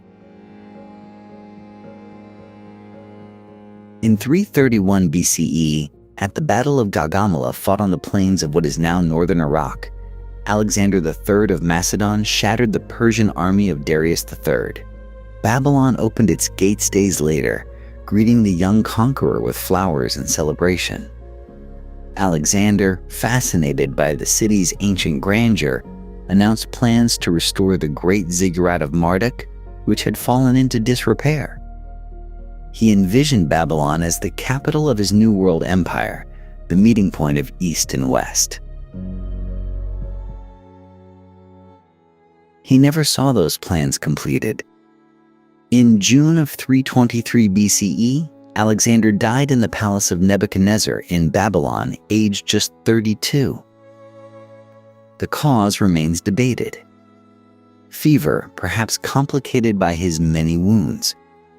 In 331 BCE, at the Battle of Gaugamela fought on the plains of what is now northern Iraq, Alexander III of Macedon shattered the Persian army of Darius III. Babylon opened its gates days later, greeting the young conqueror with flowers and celebration. Alexander, fascinated by the city's ancient grandeur, announced plans to restore the great ziggurat of Marduk, which had fallen into disrepair. He envisioned Babylon as the capital of his New World Empire, the meeting point of East and West. He never saw those plans completed. In June of 323 BCE, Alexander died in the palace of Nebuchadnezzar in Babylon, aged just 32. The cause remains debated. Fever, perhaps complicated by his many wounds,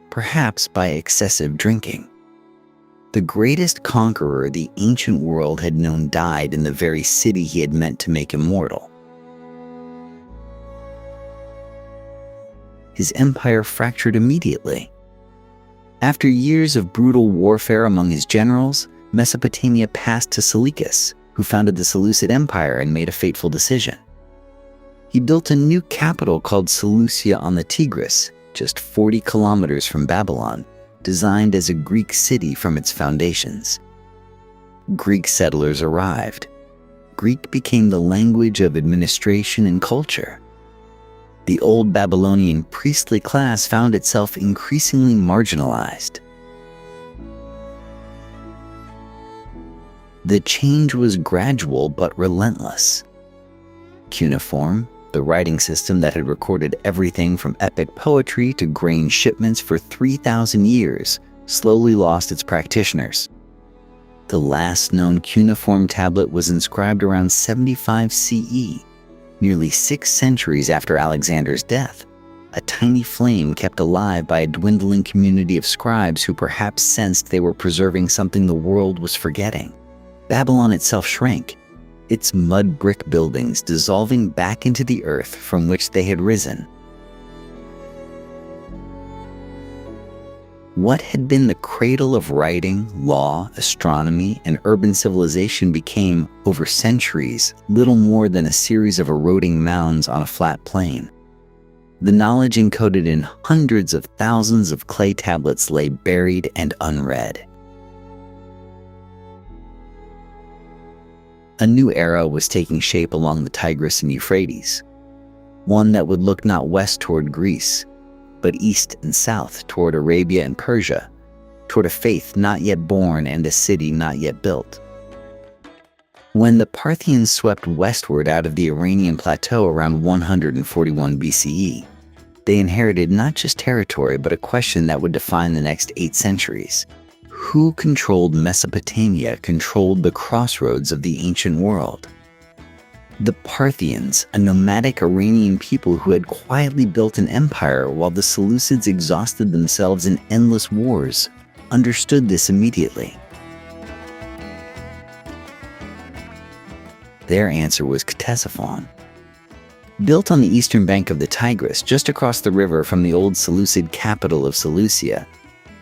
perhaps by excessive drinking. The greatest conqueror the ancient world had known died in the very city he had meant to make immortal. His empire fractured immediately. After years of brutal warfare among his generals, Mesopotamia passed to Seleucus, who founded the Seleucid Empire and made a fateful decision. He built a new capital called Seleucia on the Tigris, just 40 kilometers from Babylon, designed as a Greek city from its foundations. Greek settlers arrived. Greek became the language of administration and culture. The old Babylonian priestly class found itself increasingly marginalized. The change was gradual but relentless. Cuneiform, the writing system that had recorded everything from epic poetry to grain shipments for 3,000 years, slowly lost its practitioners. The last known cuneiform tablet was inscribed around 75 CE, nearly 6 centuries after Alexander's death, a tiny flame kept alive by a dwindling community of scribes who perhaps sensed they were preserving something the world was forgetting. Babylon itself shrank, its mud brick buildings dissolving back into the earth from which they had risen. What had been the cradle of writing, law, astronomy, and urban civilization became, over centuries, little more than a series of eroding mounds on a flat plain. The knowledge encoded in hundreds of thousands of clay tablets lay buried and unread. A new era was taking shape along the Tigris and Euphrates, one that would look not west toward Greece, but east and south toward Arabia and Persia, toward a faith not yet born and a city not yet built. When the Parthians swept westward out of the Iranian plateau around 141 BCE, they inherited not just territory but a question that would define the next 8 centuries. Who controlled Mesopotamia controlled the crossroads of the ancient world. The Parthians, a nomadic Iranian people who had quietly built an empire while the Seleucids exhausted themselves in endless wars, understood this immediately. Their answer was Ctesiphon. Built on the eastern bank of the Tigris, just across the river from the old Seleucid capital of Seleucia,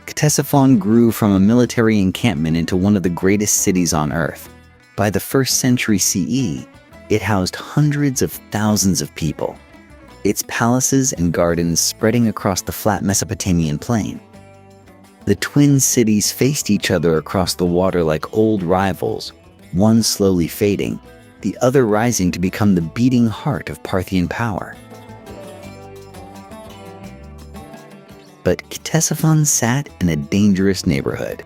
Ctesiphon grew from a military encampment into one of the greatest cities on earth. By the 1st century CE, it housed hundreds of thousands of people, its palaces and gardens spreading across the flat Mesopotamian plain. The twin cities faced each other across the water like old rivals, one slowly fading, the other rising to become the beating heart of Parthian power. But Ctesiphon sat in a dangerous neighborhood.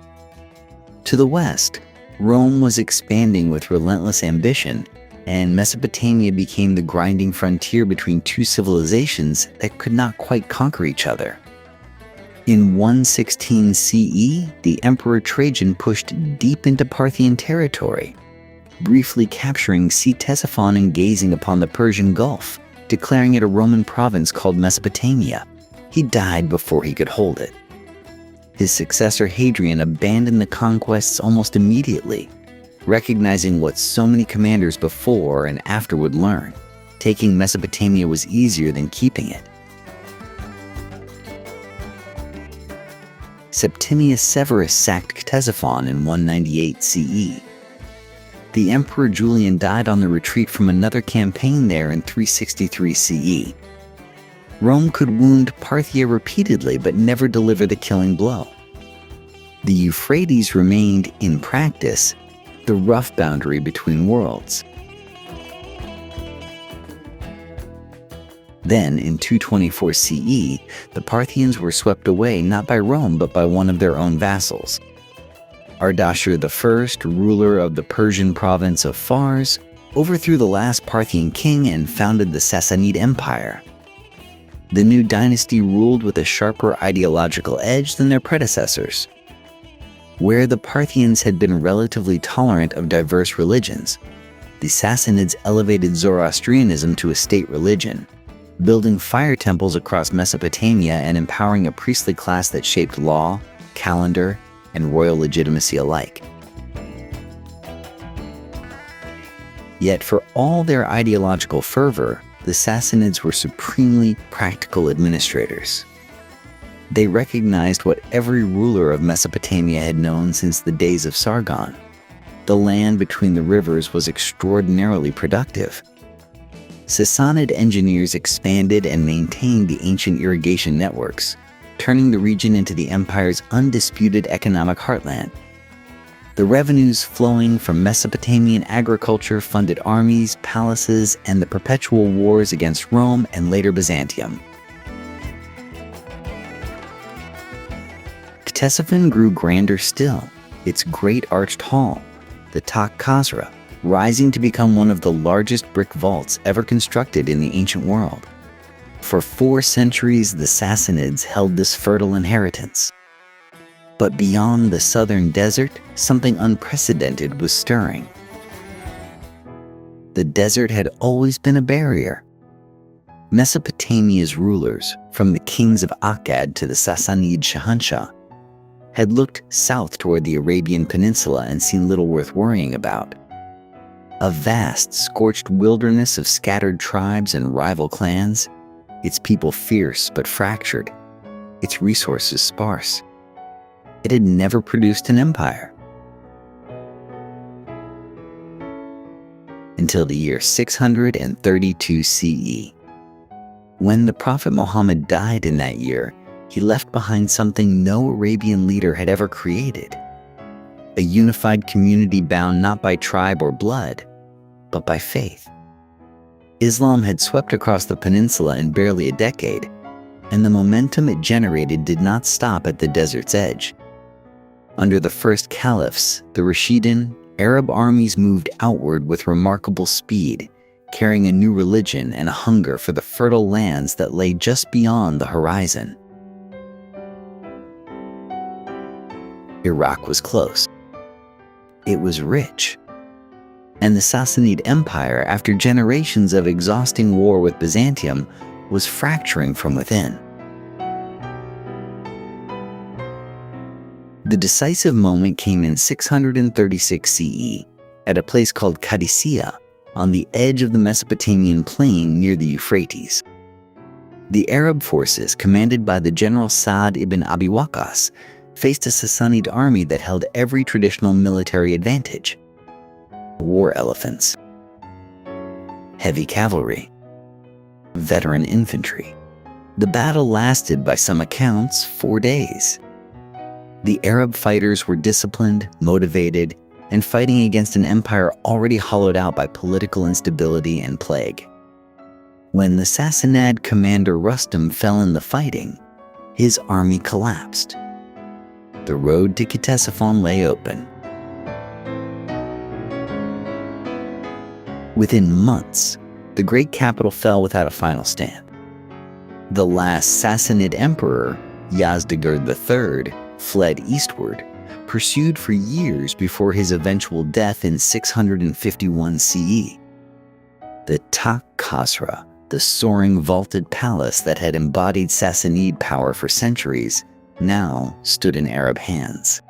To the west, Rome was expanding with relentless ambition, and Mesopotamia became the grinding frontier between two civilizations that could not quite conquer each other. In 116 CE, the Emperor Trajan pushed deep into Parthian territory, briefly capturing Ctesiphon and gazing upon the Persian Gulf, declaring it a Roman province called Mesopotamia. He died before he could hold it. His successor Hadrian abandoned the conquests almost immediately, recognizing what so many commanders before and after would learn: taking Mesopotamia was easier than keeping it. Septimius Severus sacked Ctesiphon in 198 CE. The Emperor Julian died on the retreat from another campaign there in 363 CE. Rome could wound Parthia repeatedly but never deliver the killing blow. The Euphrates remained, in practice, the rough boundary between worlds. Then, in 224 CE, the Parthians were swept away not by Rome but by one of their own vassals. Ardashir I, ruler of the Persian province of Fars, overthrew the last Parthian king and founded the Sassanid Empire. The new dynasty ruled with a sharper ideological edge than their predecessors. Where the Parthians had been relatively tolerant of diverse religions, the Sassanids elevated Zoroastrianism to a state religion, building fire temples across Mesopotamia and empowering a priestly class that shaped law, calendar, and royal legitimacy alike. Yet for all their ideological fervor, the Sassanids were supremely practical administrators. They recognized what every ruler of Mesopotamia had known since the days of Sargon. The land between the rivers was extraordinarily productive. Sassanid engineers expanded and maintained the ancient irrigation networks, turning the region into the empire's undisputed economic heartland. The revenues flowing from Mesopotamian agriculture funded armies, palaces, and the perpetual wars against Rome and later Byzantium. Ctesiphon grew grander still, its great arched hall, the Tak Khasra, rising to become one of the largest brick vaults ever constructed in the ancient world. For 4 centuries, the Sassanids held this fertile inheritance. But beyond the southern desert, something unprecedented was stirring. The desert had always been a barrier. Mesopotamia's rulers, from the kings of Akkad to the Sassanid Shahanshah, had looked south toward the Arabian Peninsula and seen little worth worrying about. A vast, scorched wilderness of scattered tribes and rival clans, its people fierce but fractured, its resources sparse. It had never produced an empire. Until the year 632 CE. When the Prophet Muhammad died in that year, he left behind something no Arabian leader had ever created. A unified community bound not by tribe or blood, but by faith. Islam had swept across the peninsula in barely a decade, and the momentum it generated did not stop at the desert's edge. Under the first caliphs, the Rashidun, Arab armies moved outward with remarkable speed, carrying a new religion and a hunger for the fertile lands that lay just beyond the horizon. Iraq was close. It was rich. And the Sassanid Empire, after generations of exhausting war with Byzantium, was fracturing from within. The decisive moment came in 636 CE, at a place called Qadisiyah, on the edge of the Mesopotamian plain near the Euphrates. The Arab forces, commanded by the general Sa'd ibn Abi Waqqas, faced a Sassanid army that held every traditional military advantage. War elephants, heavy cavalry, veteran infantry. The battle lasted, by some accounts, 4 days. The Arab fighters were disciplined, motivated, and fighting against an empire already hollowed out by political instability and plague. When the Sassanid commander Rustam fell in the fighting, his army collapsed. The road to Ctesiphon lay open. Within months, the great capital fell without a final stand. The last Sassanid emperor, Yazdegerd III, fled eastward, pursued for years before his eventual death in 651 CE. The Tak Khasra, the soaring vaulted palace that had embodied Sassanid power for centuries, now stood in Arab hands.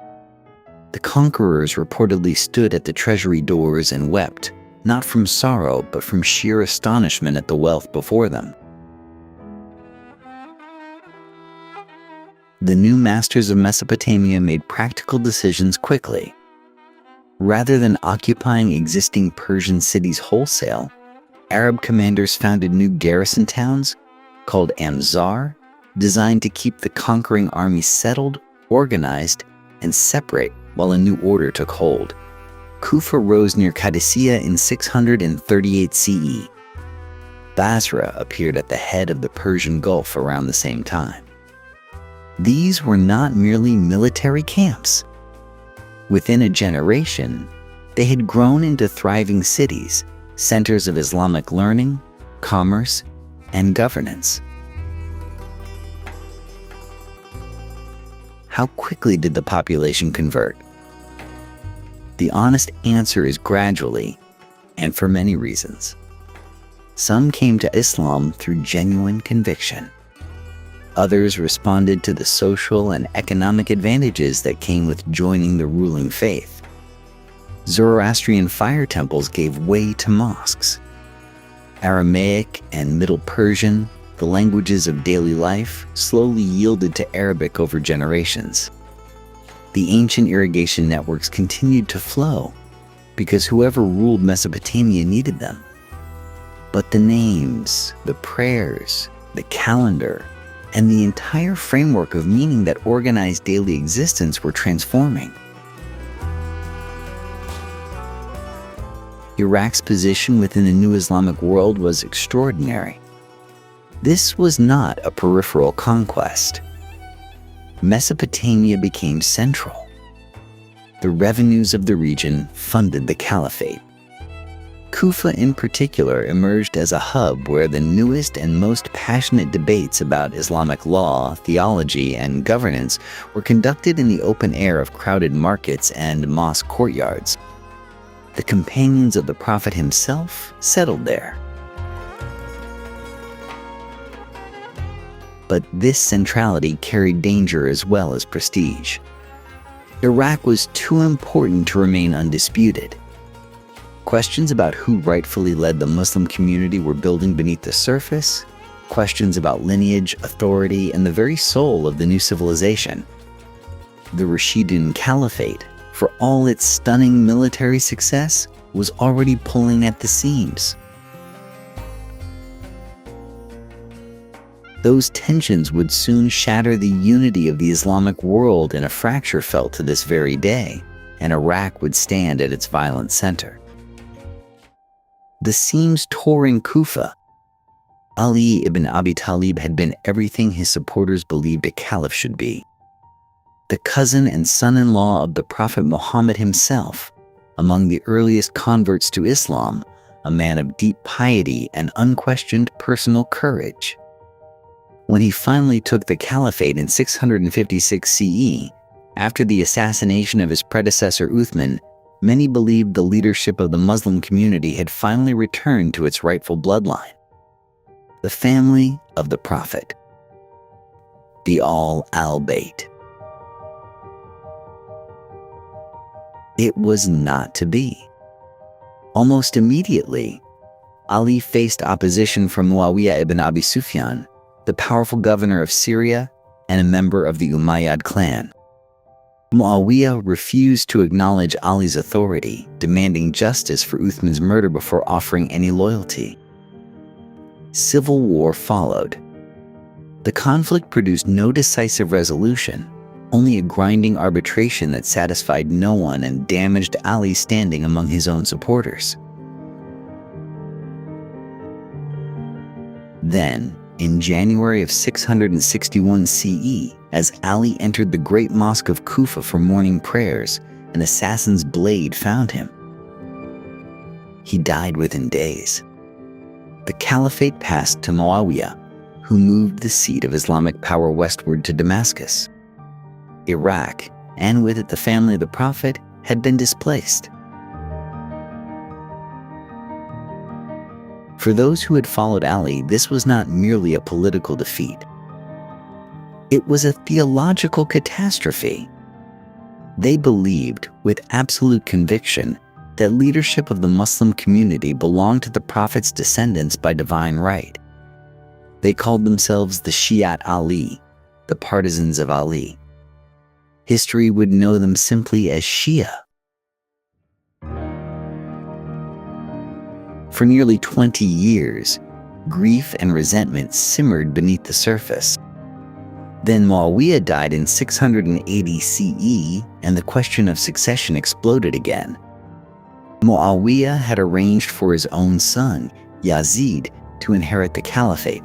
The conquerors reportedly stood at the treasury doors and wept, not from sorrow, but from sheer astonishment at the wealth before them. The new masters of Mesopotamia made practical decisions quickly. Rather than occupying existing Persian cities wholesale, Arab commanders founded new garrison towns, called Amzar, designed to keep the conquering army settled, organized, and separate while a new order took hold. Kufa rose near Qadisiyah in 638 CE. Basra appeared at the head of the Persian Gulf around the same time. These were not merely military camps. Within a generation, they had grown into thriving cities, centers of Islamic learning, commerce, and governance. How quickly did the population convert? The honest answer is gradually, and for many reasons. Some came to Islam through genuine conviction. Others responded to the social and economic advantages that came with joining the ruling faith. Zoroastrian fire temples gave way to mosques. Aramaic and Middle Persian, the languages of daily life slowly yielded to Arabic over generations. The ancient irrigation networks continued to flow because whoever ruled Mesopotamia needed them. But the names, the prayers, the calendar, and the entire framework of meaning that organized daily existence were transforming. Iraq's position within the new Islamic world was extraordinary. This was not a peripheral conquest. Mesopotamia became central. The revenues of the region funded the caliphate. Kufa in particular emerged as a hub where the newest and most passionate debates about Islamic law, theology, and governance were conducted in the open air of crowded markets and mosque courtyards. The companions of the Prophet himself settled there. But this centrality carried danger as well as prestige. Iraq was too important to remain undisputed. Questions about who rightfully led the Muslim community were building beneath the surface, questions about lineage, authority, and the very soul of the new civilization. The Rashidun Caliphate, for all its stunning military success, was already pulling at the seams. Those tensions would soon shatter the unity of the Islamic world in a fracture felt to this very day, and Iraq would stand at its violent center. The seams tore in Kufa. Ali ibn Abi Talib had been everything his supporters believed a caliph should be. The cousin and son-in-law of the Prophet Muhammad himself, among the earliest converts to Islam, a man of deep piety and unquestioned personal courage. When he finally took the caliphate in 656 CE, after the assassination of his predecessor Uthman, many believed the leadership of the Muslim community had finally returned to its rightful bloodline. The family of the Prophet. The Al-Bayt. It was not to be. Almost immediately, Ali faced opposition from Muawiyah ibn Abi Sufyan, the powerful governor of Syria and a member of the Umayyad clan. Muawiyah refused to acknowledge Ali's authority, demanding justice for Uthman's murder before offering any loyalty. Civil war followed. The conflict produced no decisive resolution, only a grinding arbitration that satisfied no one and damaged Ali's standing among his own supporters. Then, in January of 661 CE, as Ali entered the great mosque of Kufa for morning prayers, an assassin's blade found him. He died within days. The caliphate passed to Muawiyah, who moved the seat of Islamic power westward to Damascus. Iraq, and with it the family of the Prophet, had been displaced. For those who had followed Ali, this was not merely a political defeat. It was a theological catastrophe. They believed, with absolute conviction, that leadership of the Muslim community belonged to the Prophet's descendants by divine right. They called themselves the Shi'at Ali, the partisans of Ali. History would know them simply as Shia. For nearly 20 years, grief and resentment simmered beneath the surface. Then Muawiyah died in 680 CE, and the question of succession exploded again. Muawiyah had arranged for his own son, Yazid, to inherit the caliphate,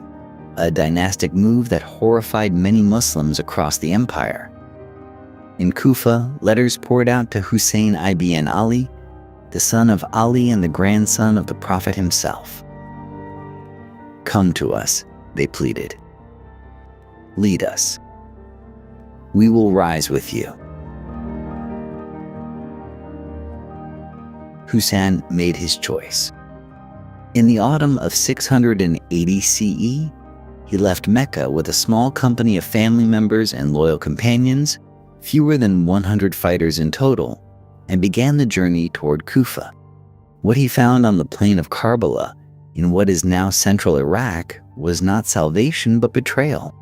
a dynastic move that horrified many Muslims across the empire. In Kufa, letters poured out to Hussein ibn Ali, the son of Ali and the grandson of the Prophet himself. "Come to us," they pleaded. "Lead us. We will rise with you." Hussein made his choice. In the autumn of 680 CE, he left Mecca with a small company of family members and loyal companions, fewer than 100 fighters in total, and began the journey toward Kufa. What he found on the plain of Karbala, in what is now central Iraq, was not salvation but betrayal.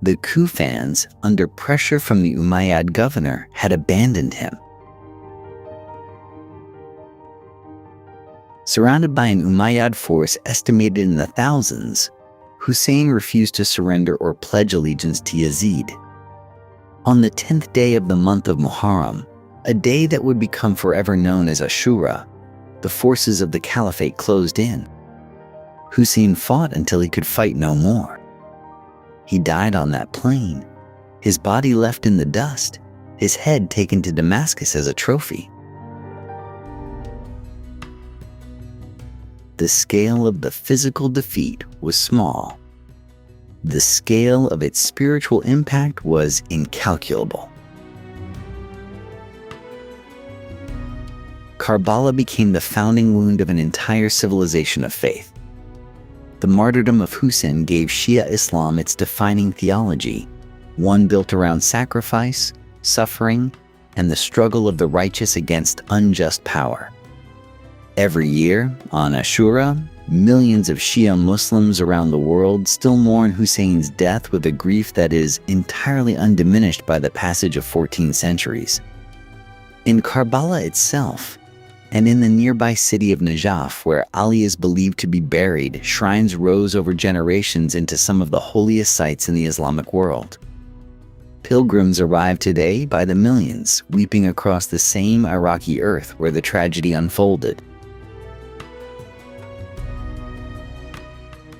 The Kufans, under pressure from the Umayyad governor, had abandoned him. Surrounded by an Umayyad force estimated in the thousands, Hussein refused to surrender or pledge allegiance to Yazid. On the 10th day of the month of Muharram, a day that would become forever known as Ashura, the forces of the Caliphate closed in. Hussein fought until he could fight no more. He died on that plain, his body left in the dust, his head taken to Damascus as a trophy. The scale of the physical defeat was small. The scale of its spiritual impact was incalculable. Karbala became the founding wound of an entire civilization of faith. The martyrdom of Hussein gave Shia Islam its defining theology, one built around sacrifice, suffering, and the struggle of the righteous against unjust power. Every year, on Ashura, millions of Shia Muslims around the world still mourn Hussein's death with a grief that is entirely undiminished by the passage of 14 centuries. In Karbala itself, and in the nearby city of Najaf, where Ali is believed to be buried, shrines rose over generations into some of the holiest sites in the Islamic world. Pilgrims arrive today by the millions, weeping across the same Iraqi earth where the tragedy unfolded.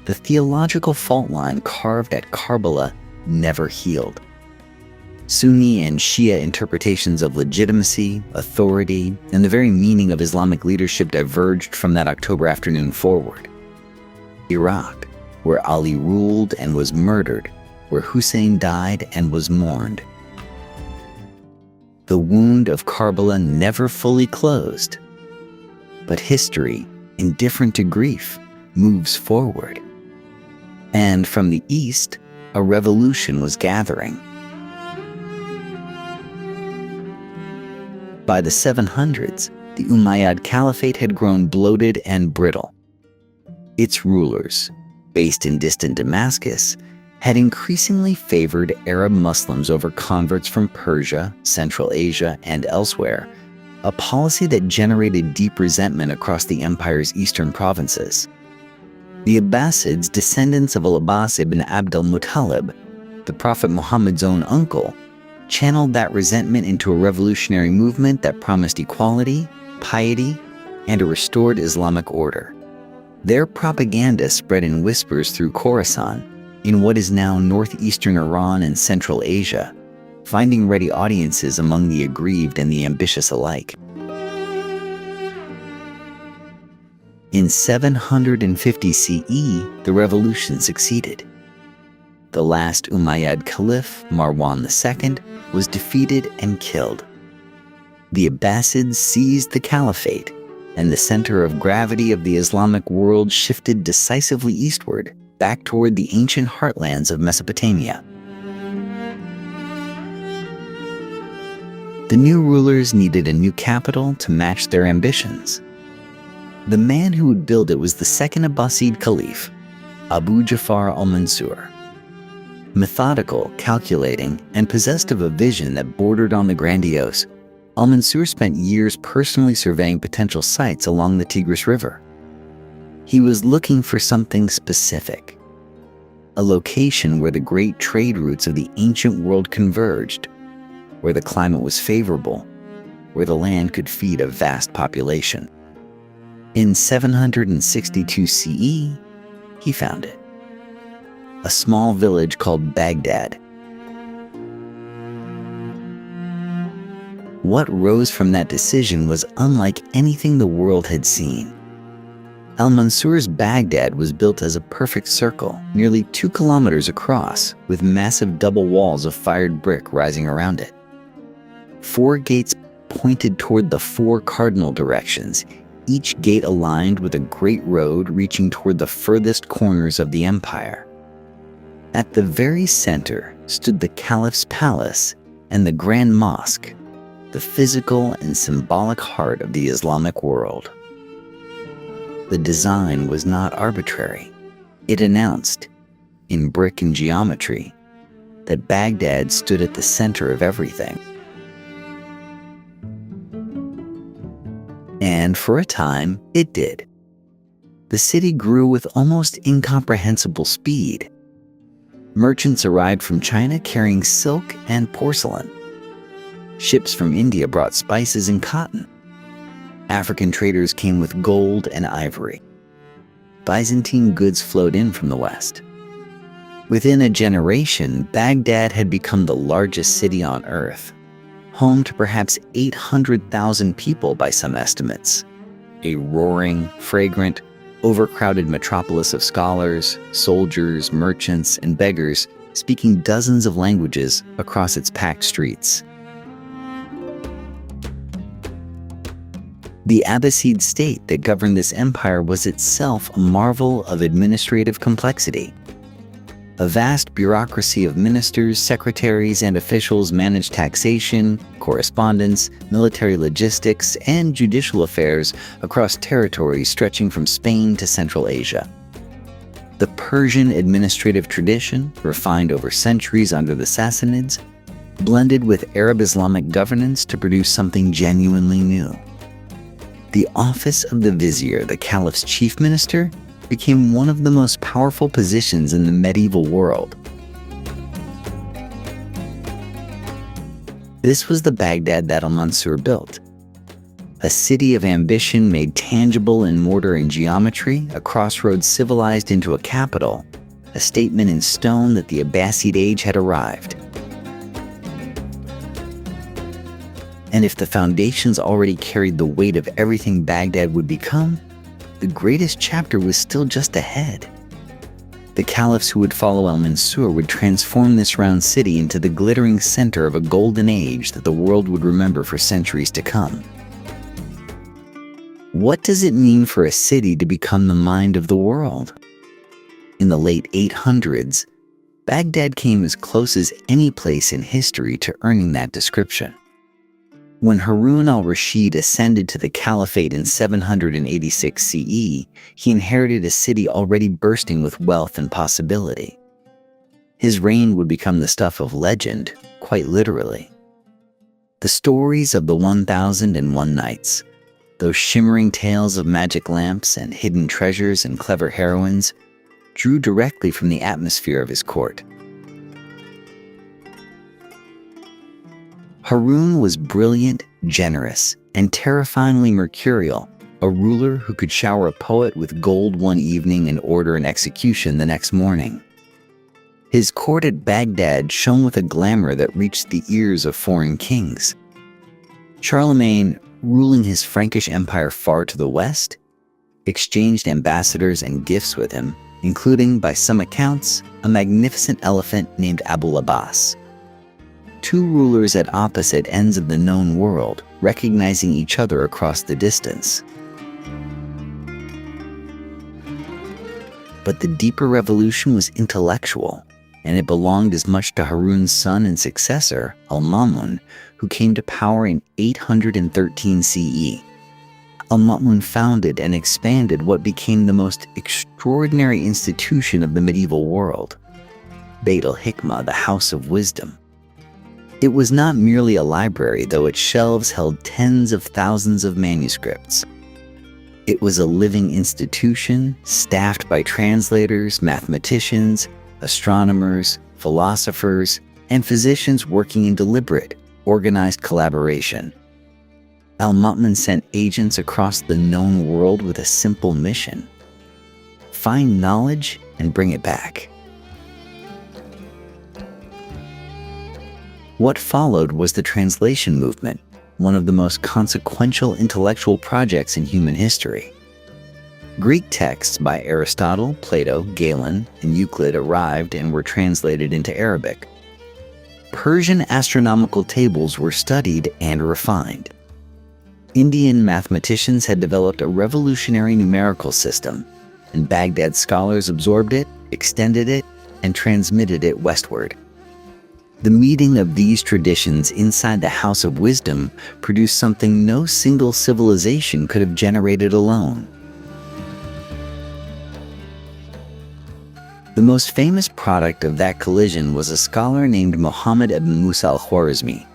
The theological fault line carved at Karbala never healed. Sunni and Shia interpretations of legitimacy, authority, and the very meaning of Islamic leadership diverged from that October afternoon forward. Iraq, where Ali ruled and was murdered, where Hussein died and was mourned. The wound of Karbala never fully closed. But history, indifferent to grief, moves forward. And from the east, a revolution was gathering. By the 700s, the Umayyad Caliphate had grown bloated and brittle. Its rulers, based in distant Damascus, had increasingly favored Arab Muslims over converts from Persia, Central Asia, and elsewhere, a policy that generated deep resentment across the empire's eastern provinces. The Abbasids, descendants of Al-Abbas ibn Abd al-Muttalib, the Prophet Muhammad's own uncle, channeled that resentment into a revolutionary movement that promised equality, piety, and a restored Islamic order. Their propaganda spread in whispers through Khorasan, in what is now northeastern Iran and Central Asia, finding ready audiences among the aggrieved and the ambitious alike. In 750 CE, the revolution succeeded. The last Umayyad Caliph, Marwan II, was defeated and killed. The Abbasids seized the Caliphate, and the center of gravity of the Islamic world shifted decisively eastward, back toward the ancient heartlands of Mesopotamia. The new rulers needed a new capital to match their ambitions. The man who would build it was the second Abbasid Caliph, Abu Ja'far al-Mansur. Methodical, calculating, and possessed of a vision that bordered on the grandiose, al-Mansur spent years personally surveying potential sites along the Tigris River. He was looking for something specific, a location where the great trade routes of the ancient world converged, where the climate was favorable, where the land could feed a vast population. In 762 CE, he found it. A small village called Baghdad. What rose from that decision was unlike anything the world had seen. Al-Mansur's Baghdad was built as a perfect circle, nearly 2 kilometers across, with massive double walls of fired brick rising around it. 4 gates pointed toward the 4 cardinal directions, each gate aligned with a great road reaching toward the furthest corners of the empire. At the very center stood the Caliph's palace and the Grand Mosque, the physical and symbolic heart of the Islamic world. The design was not arbitrary. It announced, in brick and geometry, that Baghdad stood at the center of everything. And for a time, it did. The city grew with almost incomprehensible speed. Merchants arrived from China carrying silk and porcelain. Ships from India brought spices and cotton. African traders came with gold and ivory. Byzantine goods flowed in from the west. Within a generation, Baghdad had become the largest city on earth, home to perhaps 800,000 people by some estimates. A roaring, fragrant, overcrowded metropolis of scholars, soldiers, merchants, and beggars speaking dozens of languages across its packed streets. The Abbasid state that governed this empire was itself a marvel of administrative complexity. A vast bureaucracy of ministers, secretaries, and officials managed taxation, correspondence, military logistics, and judicial affairs across territories stretching from Spain to Central Asia. The Persian administrative tradition, refined over centuries under the Sassanids, blended with Arab Islamic governance to produce something genuinely new. The office of the vizier, the caliph's chief minister, became one of the most powerful positions in the medieval world. This was the Baghdad that al-Mansur built. A city of ambition made tangible in mortar and geometry, a crossroads civilized into a capital, a statement in stone that the Abbasid age had arrived. And if the foundations already carried the weight of everything Baghdad would become, the greatest chapter was still just ahead. The caliphs who would follow al-Mansur would transform this round city into the glittering center of a golden age that the world would remember for centuries to come. What does it mean for a city to become the mind of the world? In the late 800s, Baghdad came as close as any place in history to earning that description. When Harun al-Rashid ascended to the Caliphate in 786 CE, he inherited a city already bursting with wealth and possibility. His reign would become the stuff of legend, quite literally. The stories of the 1001 Nights, those shimmering tales of magic lamps and hidden treasures and clever heroines, drew directly from the atmosphere of his court. Harun was brilliant, generous, and terrifyingly mercurial, a ruler who could shower a poet with gold one evening and order an execution the next morning. His court at Baghdad shone with a glamour that reached the ears of foreign kings. Charlemagne, ruling his Frankish empire far to the west, exchanged ambassadors and gifts with him, including, by some accounts, a magnificent elephant named Abul Abbas. Two rulers at opposite ends of the known world, recognizing each other across the distance. But the deeper revolution was intellectual, and it belonged as much to Harun's son and successor, Al-Ma'mun, who came to power in 813 CE. Al-Ma'mun founded and expanded what became the most extraordinary institution of the medieval world, Beit al-Hikmah, the House of Wisdom. It was not merely a library, though its shelves held tens of thousands of manuscripts. It was a living institution, staffed by translators, mathematicians, astronomers, philosophers, and physicians working in deliberate, organized collaboration. Al-Ma'mun sent agents across the known world with a simple mission: find knowledge and bring it back. What followed was the translation movement, one of the most consequential intellectual projects in human history. Greek texts by Aristotle, Plato, Galen, and Euclid arrived and were translated into Arabic. Persian astronomical tables were studied and refined. Indian mathematicians had developed a revolutionary numerical system, and Baghdad scholars absorbed it, extended it, and transmitted it westward. The meeting of these traditions inside the House of Wisdom produced something no single civilization could have generated alone. most famous product of that collision was a scholar named Muhammad ibn Musa al-Khwarizmi.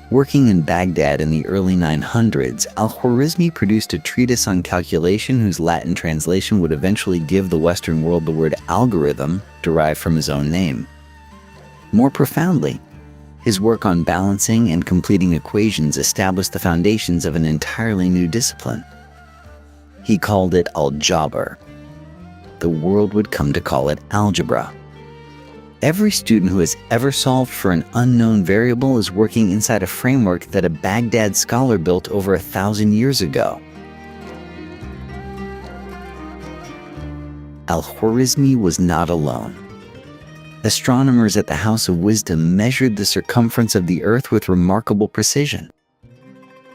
Working in Baghdad in the early 900s, al-Khwarizmi produced a treatise on calculation whose Latin translation would eventually give the Western world the word algorithm, derived from his own name. More profoundly, his work on balancing and completing equations established the foundations of an entirely new discipline. He called it al-Jabr. The world would come to call it algebra. Every student who has ever solved for an unknown variable is working inside a framework that a Baghdad scholar built over 1,000 years ago. Al-Khwarizmi was not alone. Astronomers at the House of Wisdom measured the circumference of the Earth with remarkable precision.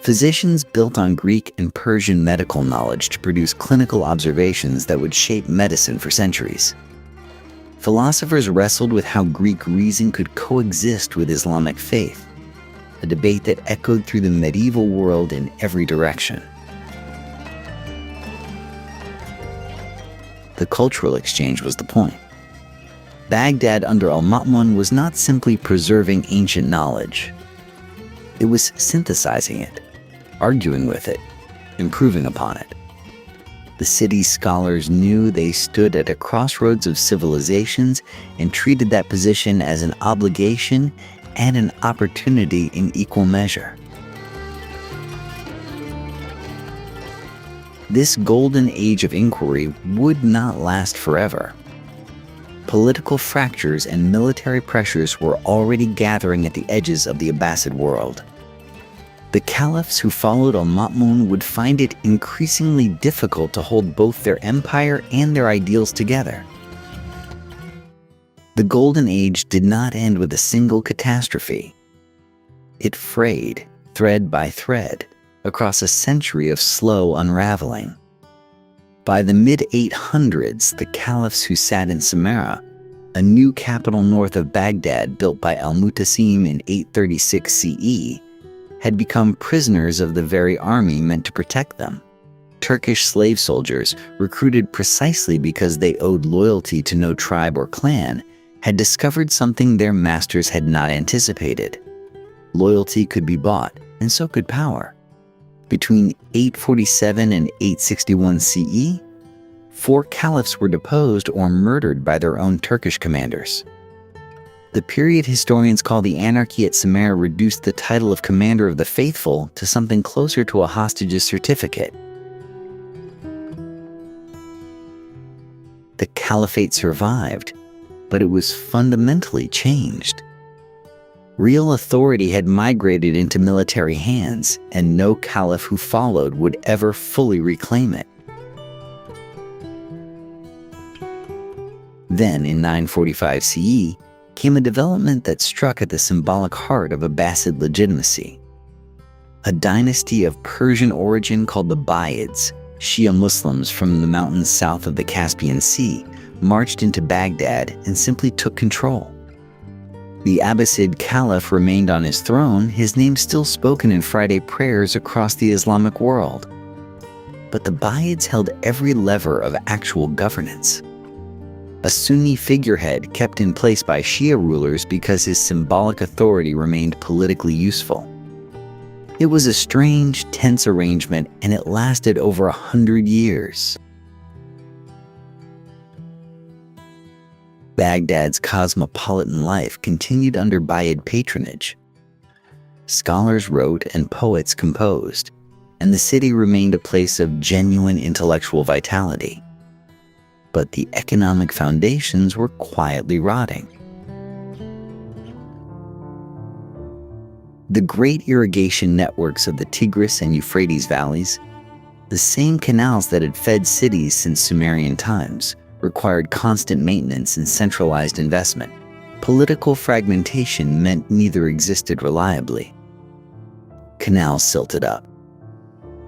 Physicians built on Greek and Persian medical knowledge to produce clinical observations that would shape medicine for centuries. Philosophers wrestled with how Greek reason could coexist with Islamic faith, a debate that echoed through the medieval world in every direction. The cultural exchange was the point. Baghdad under al-Ma'mun was not simply preserving ancient knowledge. It was synthesizing it, arguing with it, improving upon it. The city's scholars knew they stood at a crossroads of civilizations and treated that position as an obligation and an opportunity in equal measure. This golden age of inquiry would not last forever. Political fractures and military pressures were already gathering at the edges of the Abbasid world. The caliphs who followed al-Ma'mun would find it increasingly difficult to hold both their empire and their ideals together. The Golden Age did not end with a single catastrophe. It frayed, thread by thread, across a century of slow unraveling. By the mid-800s, the caliphs who sat in Samarra, a new capital north of Baghdad built by al-Mutasim in 836 CE, had become prisoners of the very army meant to protect them. Turkish slave soldiers, recruited precisely because they owed loyalty to no tribe or clan, had discovered something their masters had not anticipated. Loyalty could be bought, and so could power. Between 847 and 861 CE, 4 caliphs were deposed or murdered by their own Turkish commanders. The period historians call the anarchy at Samarra reduced the title of commander of the faithful to something closer to a hostage's certificate. The caliphate survived, but it was fundamentally changed. Real authority had migrated into military hands, and no caliph who followed would ever fully reclaim it. Then, in 945 CE, came a development that struck at the symbolic heart of Abbasid legitimacy. A dynasty of Persian origin called the Buyids, Shia Muslims from the mountains south of the Caspian Sea, marched into Baghdad and simply took control. The Abbasid Caliph remained on his throne, his name still spoken in Friday prayers across the Islamic world. But the Buyids held every lever of actual governance. A Sunni figurehead kept in place by Shia rulers because his symbolic authority remained politically useful. It was a strange, tense arrangement, and it lasted over 100 years. Baghdad's cosmopolitan life continued under Buyid patronage. Scholars wrote and poets composed, and the city remained a place of genuine intellectual vitality. But the economic foundations were quietly rotting. The great irrigation networks of the Tigris and Euphrates valleys, the same canals that had fed cities since Sumerian times, required constant maintenance and centralized investment. Political fragmentation meant neither existed reliably. Canals silted up.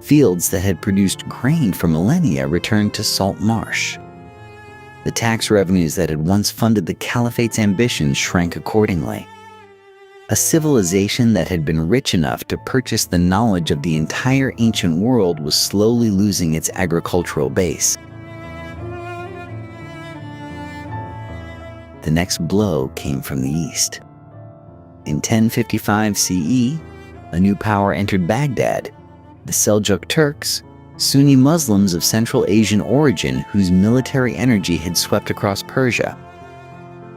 Fields that had produced grain for millennia returned to salt marsh. The tax revenues that had once funded the caliphate's ambitions shrank accordingly. A civilization that had been rich enough to purchase the knowledge of the entire ancient world was slowly losing its agricultural base. the next blow came from the east. In 1055 CE, a new power entered Baghdad, the Seljuk Turks, Sunni Muslims of Central Asian origin whose military energy had swept across Persia.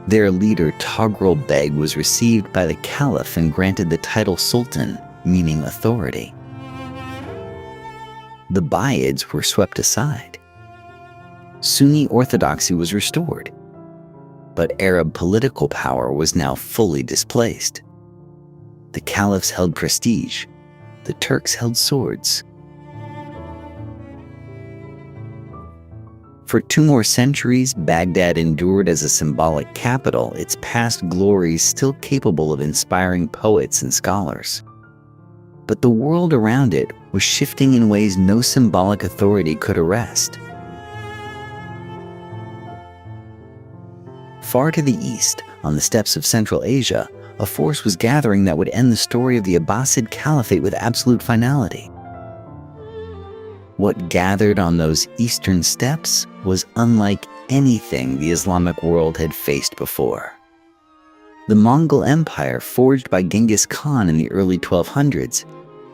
Their leader Togrul Beg was received by the Caliph and granted the title Sultan, meaning authority. The Buyids were swept aside. Sunni orthodoxy was restored, but Arab political power was now fully displaced. The caliphs held prestige, the Turks held swords. For 2 more centuries, Baghdad endured as a symbolic capital, its past glories still capable of inspiring poets and scholars. But the world around it was shifting in ways no symbolic authority could arrest. Far to the east, on the steppes of Central Asia, a force was gathering that would end the story of the Abbasid Caliphate with absolute finality. What gathered on those eastern steppes was unlike anything the Islamic world had faced before. The Mongol Empire, forged by Genghis Khan in the early 1200s,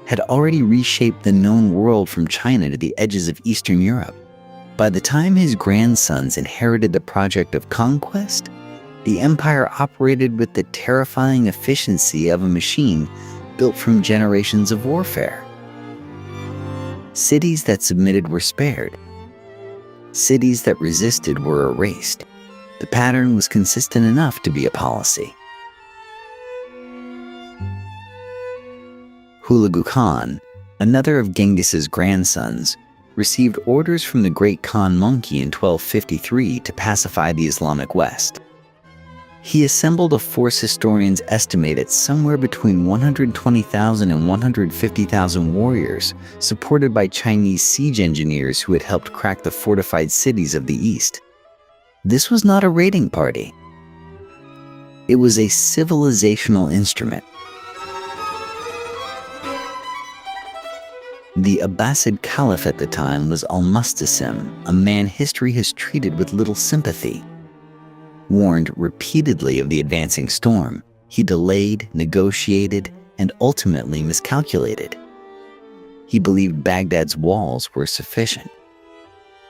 had already reshaped the known world from China to the edges of Eastern Europe. By the time his grandsons inherited the project of conquest, the empire operated with the terrifying efficiency of a machine built from generations of warfare. Cities that submitted were spared. Cities that resisted were erased. The pattern was consistent enough to be a policy. Hulagu Khan, another of Genghis's grandsons, received orders from the Great Khan Monkey in 1253 to pacify the Islamic West. He assembled a force historians estimate at somewhere between 120,000 and 150,000 warriors, supported by Chinese siege engineers who had helped crack the fortified cities of the East. This was not a raiding party. It was a civilizational instrument. The Abbasid Caliph at the time was Al-Mustasim, a man history has treated with little sympathy. Warned repeatedly of the advancing storm, he delayed, negotiated, and ultimately miscalculated. He believed Baghdad's walls were sufficient.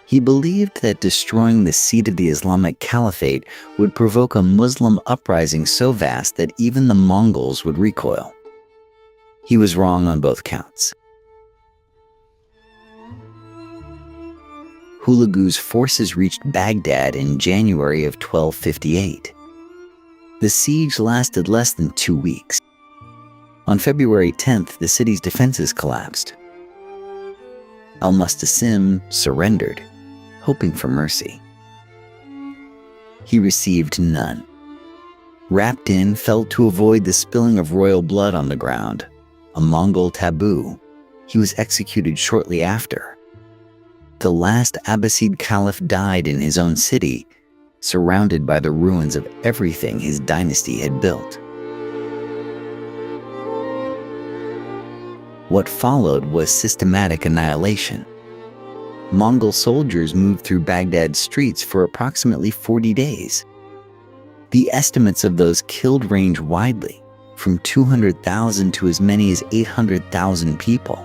He believed that destroying the seat of the Islamic Caliphate would provoke a Muslim uprising so vast that even the Mongols would recoil. He was wrong on both counts. Hulagu's forces reached Baghdad in January of 1258. The siege lasted less than 2 weeks. On February 10th, the city's defenses collapsed. Al-Mustasim surrendered, hoping for mercy. He received none. Wrapped in, fell to avoid the spilling of royal blood on the ground, a Mongol taboo. He was executed shortly after. The last Abbasid Caliph died in his own city, surrounded by the ruins of everything his dynasty had built. What followed was systematic annihilation. Mongol soldiers moved through Baghdad's streets for approximately 40 days. The estimates of those killed range widely, from 200,000 to as many as 800,000 people.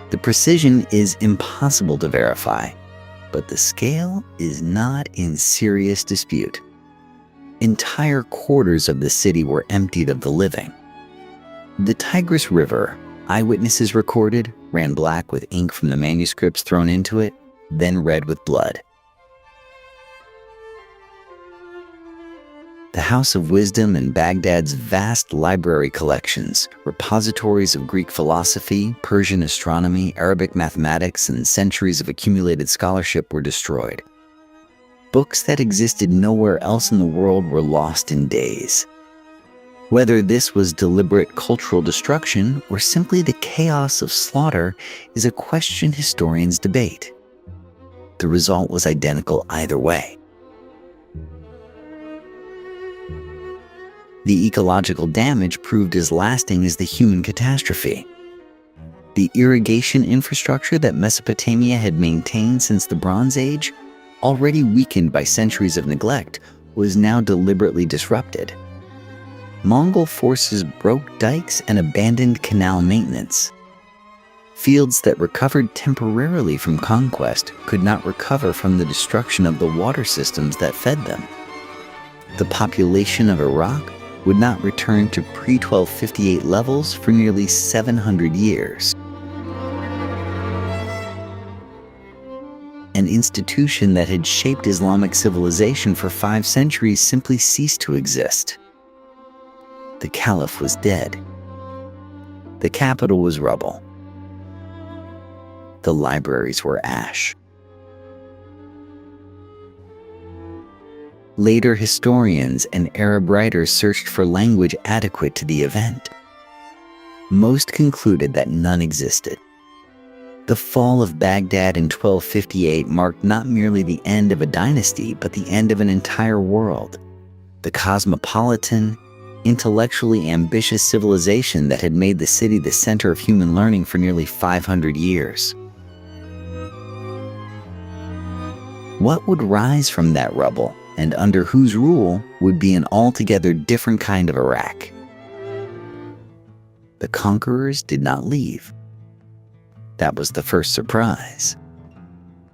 The precision is impossible to verify, but the scale is not in serious dispute. Entire quarters of the city were emptied of the living. The Tigris River, eyewitnesses recorded, ran black with ink from the manuscripts thrown into it, then red with blood. The House of Wisdom and Baghdad's vast library collections, repositories of Greek philosophy, Persian astronomy, Arabic mathematics, and centuries of accumulated scholarship were destroyed. Books that existed nowhere else in the world were lost in days. Whether this was deliberate cultural destruction or simply the chaos of slaughter is a question historians debate. The result was identical either way. The ecological damage proved as lasting as the human catastrophe. The irrigation infrastructure that Mesopotamia had maintained since the Bronze Age, already weakened by centuries of neglect, was now deliberately disrupted. Mongol forces broke dikes and abandoned canal maintenance. Fields that recovered temporarily from conquest could not recover from the destruction of the water systems that fed them. The population of Iraq would not return to pre-1258 levels for nearly 700 years. An institution that had shaped Islamic civilization for 5 centuries simply ceased to exist. The Caliph was dead. The capital was rubble. The libraries were ash. Later historians and Arab writers searched for language adequate to the event. Most concluded that none existed. The fall of Baghdad in 1258 marked not merely the end of a dynasty, but the end of an entire world. The cosmopolitan, intellectually ambitious civilization that had made the city the center of human learning for nearly 500 years. What would rise from that rubble, and under whose rule, would be an altogether different kind of Iraq? The conquerors did not leave. That was the first surprise.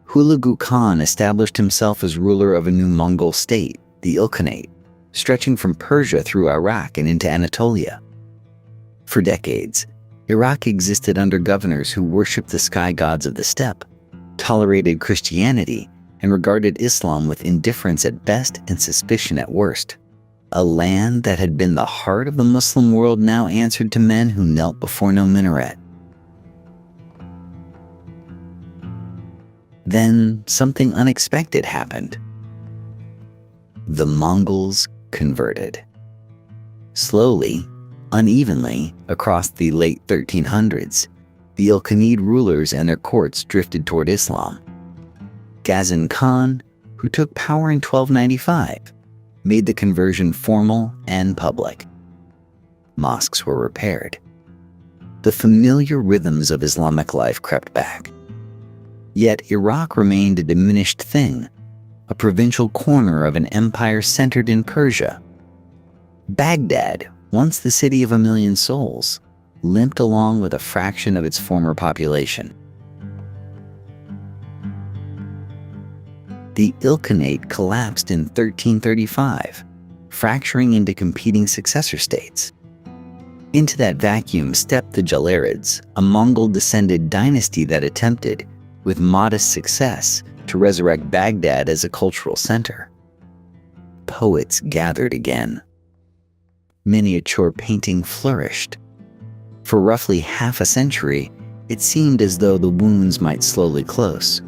Hulagu Khan established himself as ruler of a new Mongol state, the Ilkhanate, stretching from Persia through Iraq and into Anatolia. For decades, Iraq existed under governors who worshipped the sky gods of the steppe, tolerated Christianity, and regarded Islam with indifference at best and suspicion at worst. A land that had been the heart of the Muslim world now answered to men who knelt before no minaret. Then something unexpected happened. The Mongols converted. Slowly, unevenly, across the late 1300s, the Ilkhanid rulers and their courts drifted toward Islam. Ghazan Khan, who took power in 1295, made the conversion formal and public. Mosques were repaired. The familiar rhythms of Islamic life crept back. Yet Iraq remained a diminished thing, a provincial corner of an empire centered in Persia. Baghdad, once the city of 1 million souls, limped along with a fraction of its former population. The Ilkhanate collapsed in 1335, fracturing into competing successor states. Into that vacuum stepped the Jalarids, a Mongol-descended dynasty that attempted, with modest success, to resurrect Baghdad as a cultural center. Poets gathered again. Miniature painting flourished. For roughly half a century, it seemed as though the wounds might slowly close.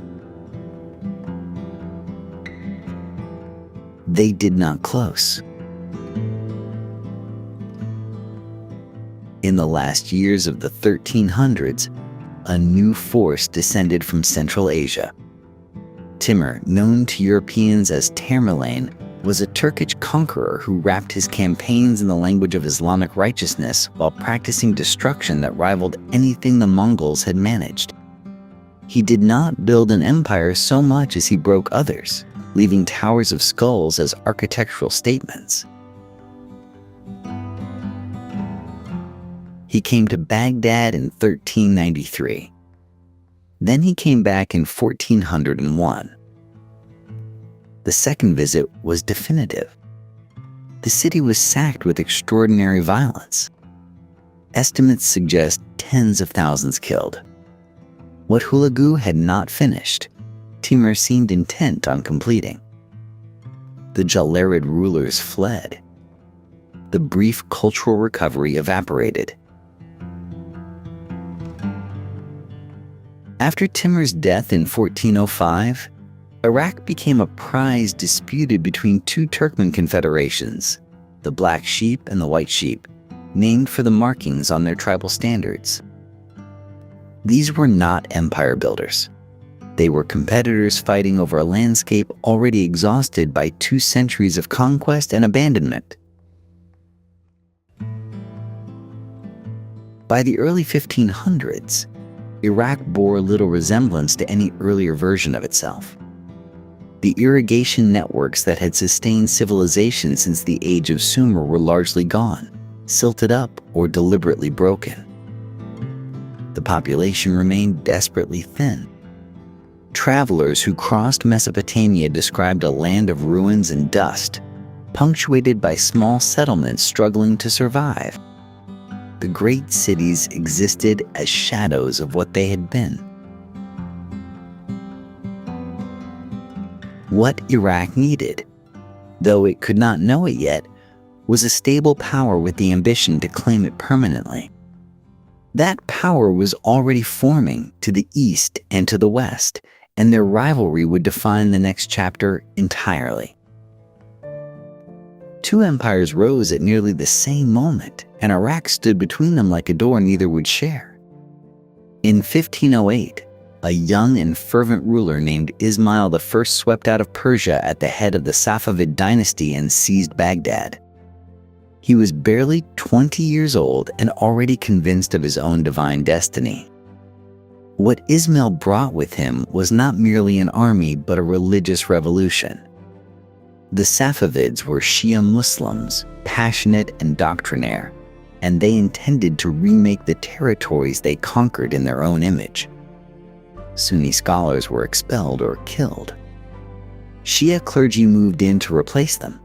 They did not close. In the last years of the 1300s, a new force descended from Central Asia. Timur, known to Europeans as Tamerlane, was a Turkic conqueror who wrapped his campaigns in the language of Islamic righteousness while practicing destruction that rivaled anything the Mongols had managed. He did not build an empire so much as he broke others, leaving towers of skulls as architectural statements. He came to Baghdad in 1393. Then he came back in 1401. The second visit was definitive. The city was sacked with extraordinary violence. Estimates suggest tens of thousands killed. What Hulagu had not finished, Timur seemed intent on completing. The Jalarid rulers fled. The brief cultural recovery evaporated. After Timur's death in 1405, Iraq became a prize disputed between two Turkmen confederations, the Black Sheep and the White Sheep, named for the markings on their tribal standards. These were not empire builders. They were competitors fighting over a landscape already exhausted by 2 centuries of conquest and abandonment. By the early 1500s, Iraq bore little resemblance to any earlier version of itself. The irrigation networks that had sustained civilization since the age of Sumer were largely gone, silted up, or deliberately broken. The population remained desperately thin. Travelers who crossed Mesopotamia described a land of ruins and dust, punctuated by small settlements struggling to survive. The great cities existed as shadows of what they had been. What Iraq needed, though it could not know it yet, was a stable power with the ambition to claim it permanently. That power was already forming to the east and to the west, and their rivalry would define the next chapter entirely. Two empires rose at nearly the same moment, and Iraq stood between them like a door neither would share. In 1508, a young and fervent ruler named Ismail I swept out of Persia at the head of the Safavid dynasty and seized Baghdad. He was barely 20 years old and already convinced of his own divine destiny. What Ismail brought with him was not merely an army but a religious revolution. The Safavids were Shia Muslims, passionate and doctrinaire, and they intended to remake the territories they conquered in their own image. Sunni scholars were expelled or killed. Shia clergy moved in to replace them.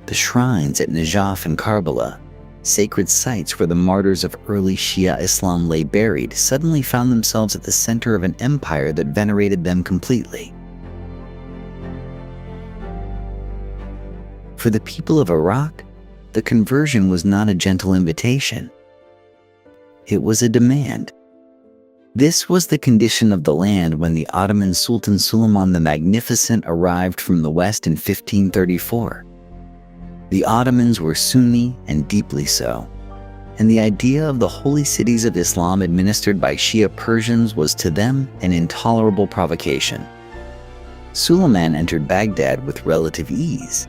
The shrines at Najaf and Karbala, sacred sites where the martyrs of early Shia Islam lay buried, suddenly found themselves at the center of an empire that venerated them completely. For the people of Iraq, the conversion was not a gentle invitation. It was a demand. This was the condition of the land when the Ottoman Sultan Suleiman the Magnificent arrived from the west in 1534. The Ottomans were Sunni and deeply so, and the idea of the holy cities of Islam administered by Shia Persians was to them an intolerable provocation. Suleiman entered Baghdad with relative ease.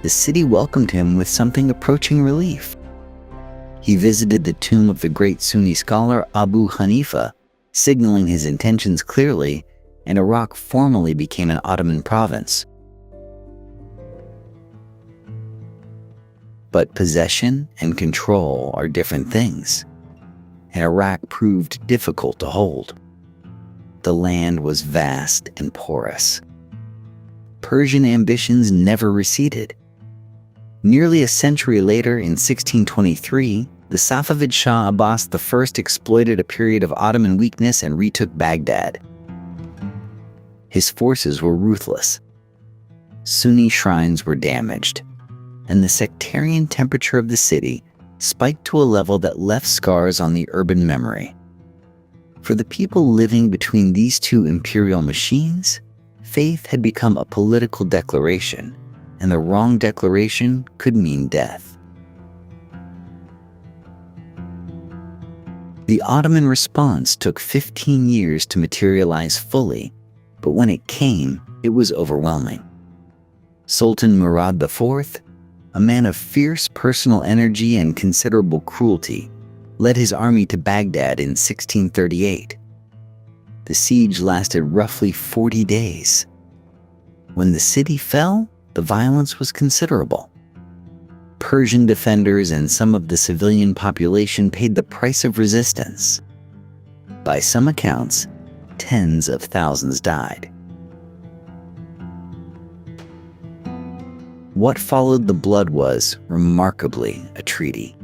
The city welcomed him with something approaching relief. He visited the tomb of the great Sunni scholar Abu Hanifa, signaling his intentions clearly, and Iraq formally became an Ottoman province. But possession and control are different things, and Iraq proved difficult to hold. The land was vast and porous. Persian ambitions never receded. Nearly a century later, in 1623, the Safavid Shah Abbas I exploited a period of Ottoman weakness and retook Baghdad. His forces were ruthless. Sunni shrines were damaged, and the sectarian temperature of the city spiked to a level that left scars on the urban memory. For the people living between these two imperial machines, faith had become a political declaration, and the wrong declaration could mean death. The Ottoman response took 15 years to materialize fully, but when it came, it was overwhelming. Sultan Murad IV, a man of fierce personal energy and considerable cruelty, led his army to Baghdad in 1638. The siege lasted roughly 40 days. When the city fell, the violence was considerable. Persian defenders and some of the civilian population paid the price of resistance. By some accounts, tens of thousands died. What followed the blood was, remarkably, a treaty.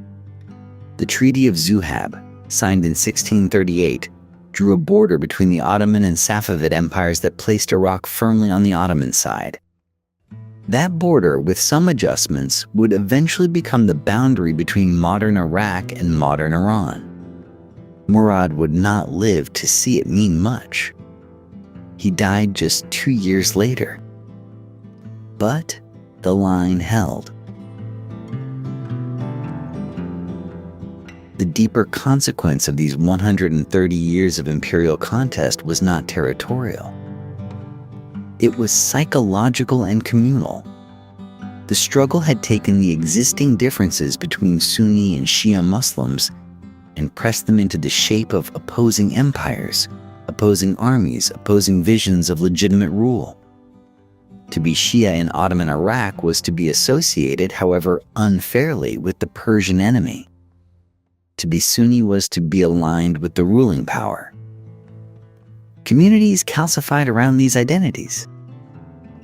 The Treaty of Zuhab, signed in 1638, drew a border between the Ottoman and Safavid empires that placed Iraq firmly on the Ottoman side. That border, with some adjustments, would eventually become the boundary between modern Iraq and modern Iran. Murad would not live to see it mean much. He died just 2 years later. But the line held. The deeper consequence of these 130 years of imperial contest was not territorial. It was psychological and communal. The struggle had taken the existing differences between Sunni and Shia Muslims and pressed them into the shape of opposing empires, opposing armies, opposing visions of legitimate rule. To be Shia in Ottoman Iraq was to be associated, however unfairly, with the Persian enemy. To be Sunni was to be aligned with the ruling power. Communities calcified around these identities.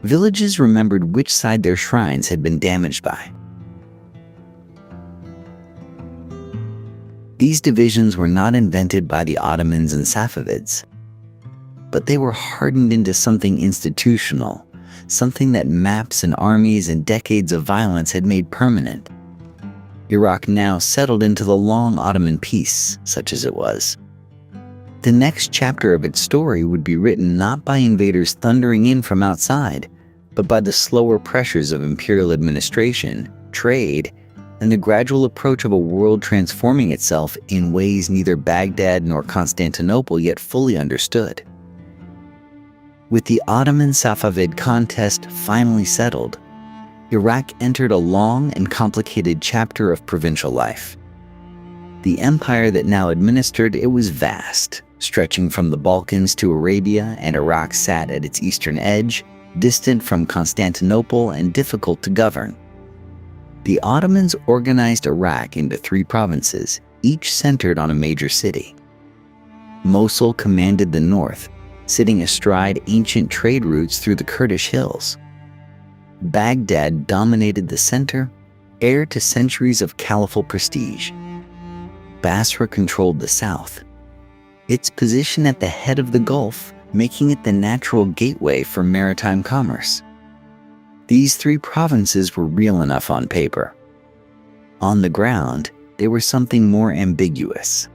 Villages remembered which side their shrines had been damaged by. These divisions were not invented by the Ottomans and Safavids, but they were hardened into something institutional, something that maps and armies and decades of violence had made permanent. Iraq now settled into the long Ottoman peace, such as it was. The next chapter of its story would be written not by invaders thundering in from outside, but by the slower pressures of imperial administration, trade, and the gradual approach of a world transforming itself in ways neither Baghdad nor Constantinople yet fully understood. With the Ottoman-Safavid contest finally settled, Iraq entered a long and complicated chapter of provincial life. The empire that now administered it was vast, stretching from the Balkans to Arabia, and Iraq sat at its eastern edge, distant from Constantinople and difficult to govern. The Ottomans organized Iraq into 3 provinces, each centered on a major city. Mosul commanded the north, sitting astride ancient trade routes through the Kurdish hills. Baghdad dominated the center, heir to centuries of caliphal prestige. Basra controlled the south, its position at the head of the Gulf making it the natural gateway for maritime commerce. These 3 provinces were real enough on paper. On the ground, they were something more ambiguous.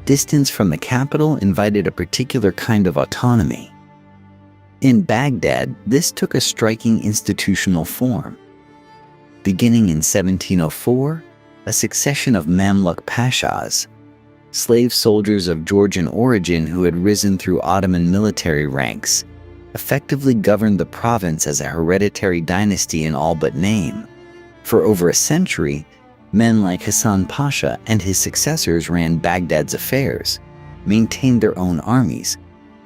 Distance from the capital invited a particular kind of autonomy. In Baghdad, this took a striking institutional form. Beginning in 1704, a succession of Mamluk pashas, slave soldiers of Georgian origin who had risen through Ottoman military ranks, effectively governed the province as a hereditary dynasty in all but name. For over a century, men like Hassan Pasha and his successors ran Baghdad's affairs, maintained their own armies,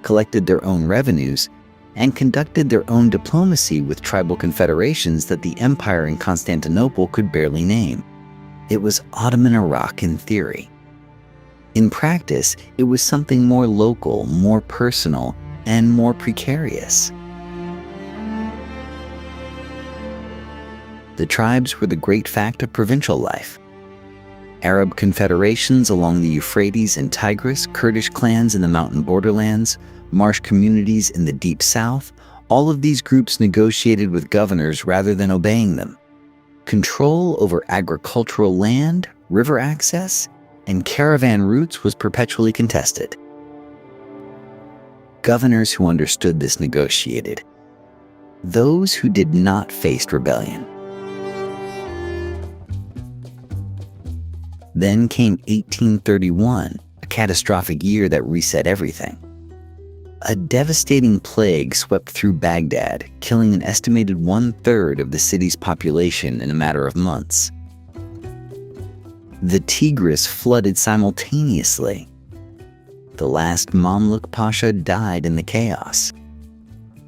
collected their own revenues, and conducted their own diplomacy with tribal confederations that the empire in Constantinople could barely name. It was Ottoman Iraq in theory. In practice, it was something more local, more personal, and more precarious. The tribes were the great fact of provincial life. Arab confederations along the Euphrates and Tigris, Kurdish clans in the mountain borderlands, marsh communities in the deep south, all of these groups negotiated with governors rather than obeying them. Control over agricultural land, river access, and caravan routes was perpetually contested. Governors who understood this negotiated. Those who did not faced rebellion. Then came 1831, a catastrophic year that reset everything. A devastating plague swept through Baghdad, killing an estimated 1/3 of the city's population in a matter of months. The Tigris flooded simultaneously. The last Mamluk Pasha died in the chaos.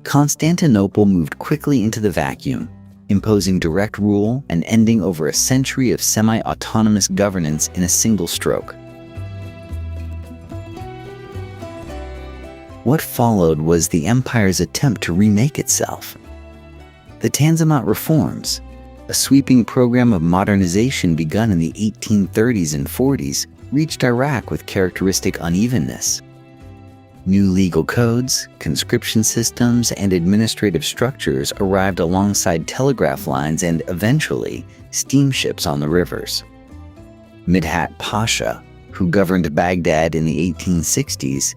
Constantinople moved quickly into the vacuum, imposing direct rule and ending over a century of semi-autonomous governance in a single stroke. What followed was the empire's attempt to remake itself. The Tanzimat reforms, a sweeping program of modernization begun in the 1830s and 40s, reached Iraq with characteristic unevenness. New legal codes, conscription systems, and administrative structures arrived alongside telegraph lines and, eventually, steamships on the rivers. Midhat Pasha, who governed Baghdad in the 1860s,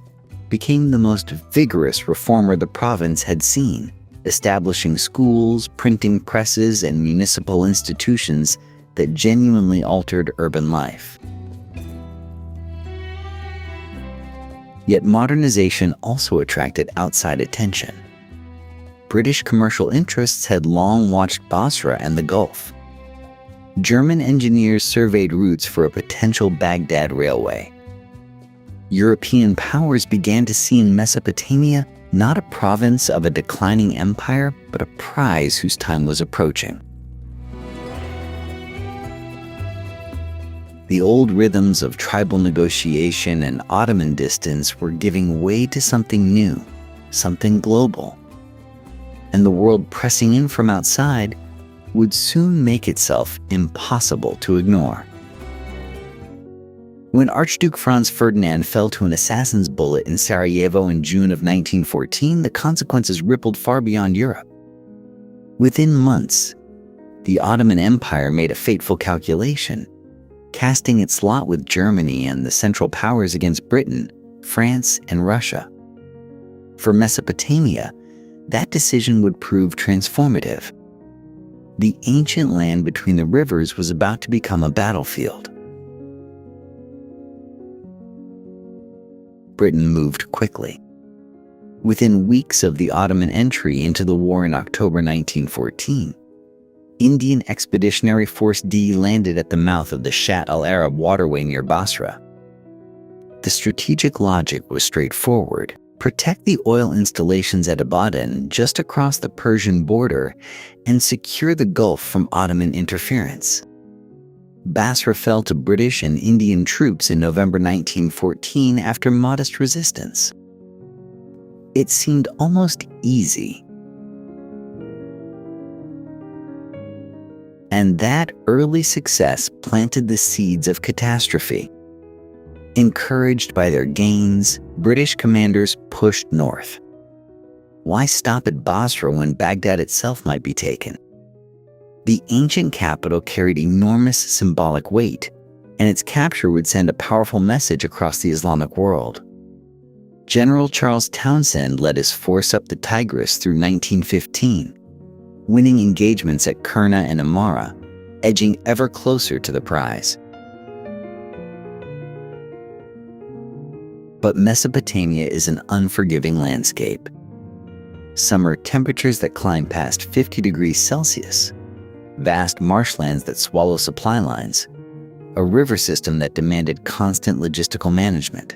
became the most vigorous reformer the province had seen, establishing schools, printing presses, and municipal institutions that genuinely altered urban life. Yet modernization also attracted outside attention. British commercial interests had long watched Basra and the Gulf. German engineers surveyed routes for a potential Baghdad railway. European powers began to see in Mesopotamia not a province of a declining empire, but a prize whose time was approaching. The old rhythms of tribal negotiation and Ottoman distance were giving way to something new, something global. And the world pressing in from outside would soon make itself impossible to ignore. When Archduke Franz Ferdinand fell to an assassin's bullet in Sarajevo in June of 1914, the consequences rippled far beyond Europe. Within months, the Ottoman Empire made a fateful calculation, casting its lot with Germany and the Central Powers against Britain, France, and Russia. For Mesopotamia, that decision would prove transformative. The ancient land between the rivers was about to become a battlefield. Britain moved quickly. Within weeks of the Ottoman entry into the war in October 1914, Indian Expeditionary Force D landed at the mouth of the Shatt al-Arab waterway near Basra. The strategic logic was straightforward: protect the oil installations at Abadan just across the Persian border and secure the Gulf from Ottoman interference. Basra fell to British and Indian troops in November 1914 after modest resistance. It seemed almost easy. And that early success planted the seeds of catastrophe. Encouraged by their gains, British commanders pushed north. Why stop at Basra when Baghdad itself might be taken? The ancient capital carried enormous symbolic weight, and its capture would send a powerful message across the Islamic world. General Charles Townshend led his force up the Tigris through 1915, winning engagements at Kurna and Amara, edging ever closer to the prize. But Mesopotamia is an unforgiving landscape. Summer temperatures that climb past 50 degrees Celsius, vast marshlands that swallow supply lines, a river system that demanded constant logistical management.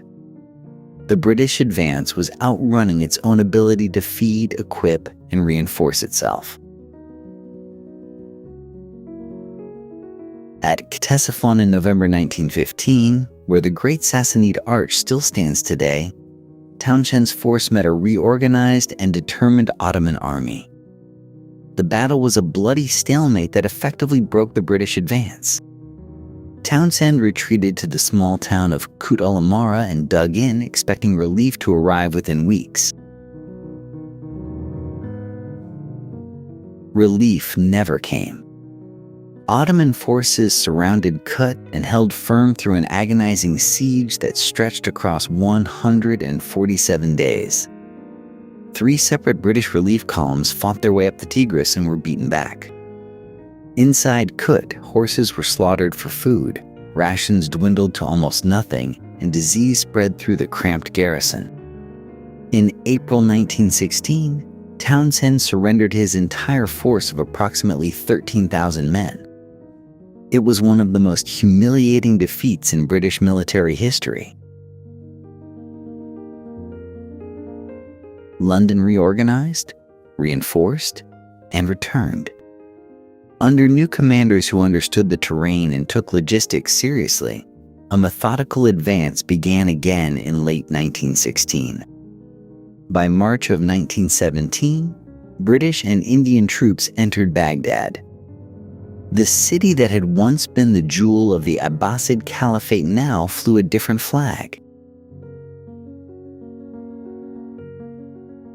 The British advance was outrunning its own ability to feed, equip, and reinforce itself. At Ctesiphon in November 1915, where the Great Sassanid Arch still stands today, Townshend's force met a reorganized and determined Ottoman army. The battle was a bloody stalemate that effectively broke the British advance. Townshend retreated to the small town of Kut al-Amara and dug in, expecting relief to arrive within weeks. Relief never came. Ottoman forces surrounded Kut and held firm through an agonizing siege that stretched across 147 days. 3 separate British relief columns fought their way up the Tigris and were beaten back. Inside Kut, horses were slaughtered for food, rations dwindled to almost nothing, and disease spread through the cramped garrison. In April 1916, Townshend surrendered his entire force of approximately 13,000 men. It was one of the most humiliating defeats in British military history. London reorganized, reinforced, and returned. Under new commanders who understood the terrain and took logistics seriously, a methodical advance began again in late 1916. By March of 1917, British and Indian troops entered Baghdad. The city that had once been the jewel of the Abbasid Caliphate now flew a different flag.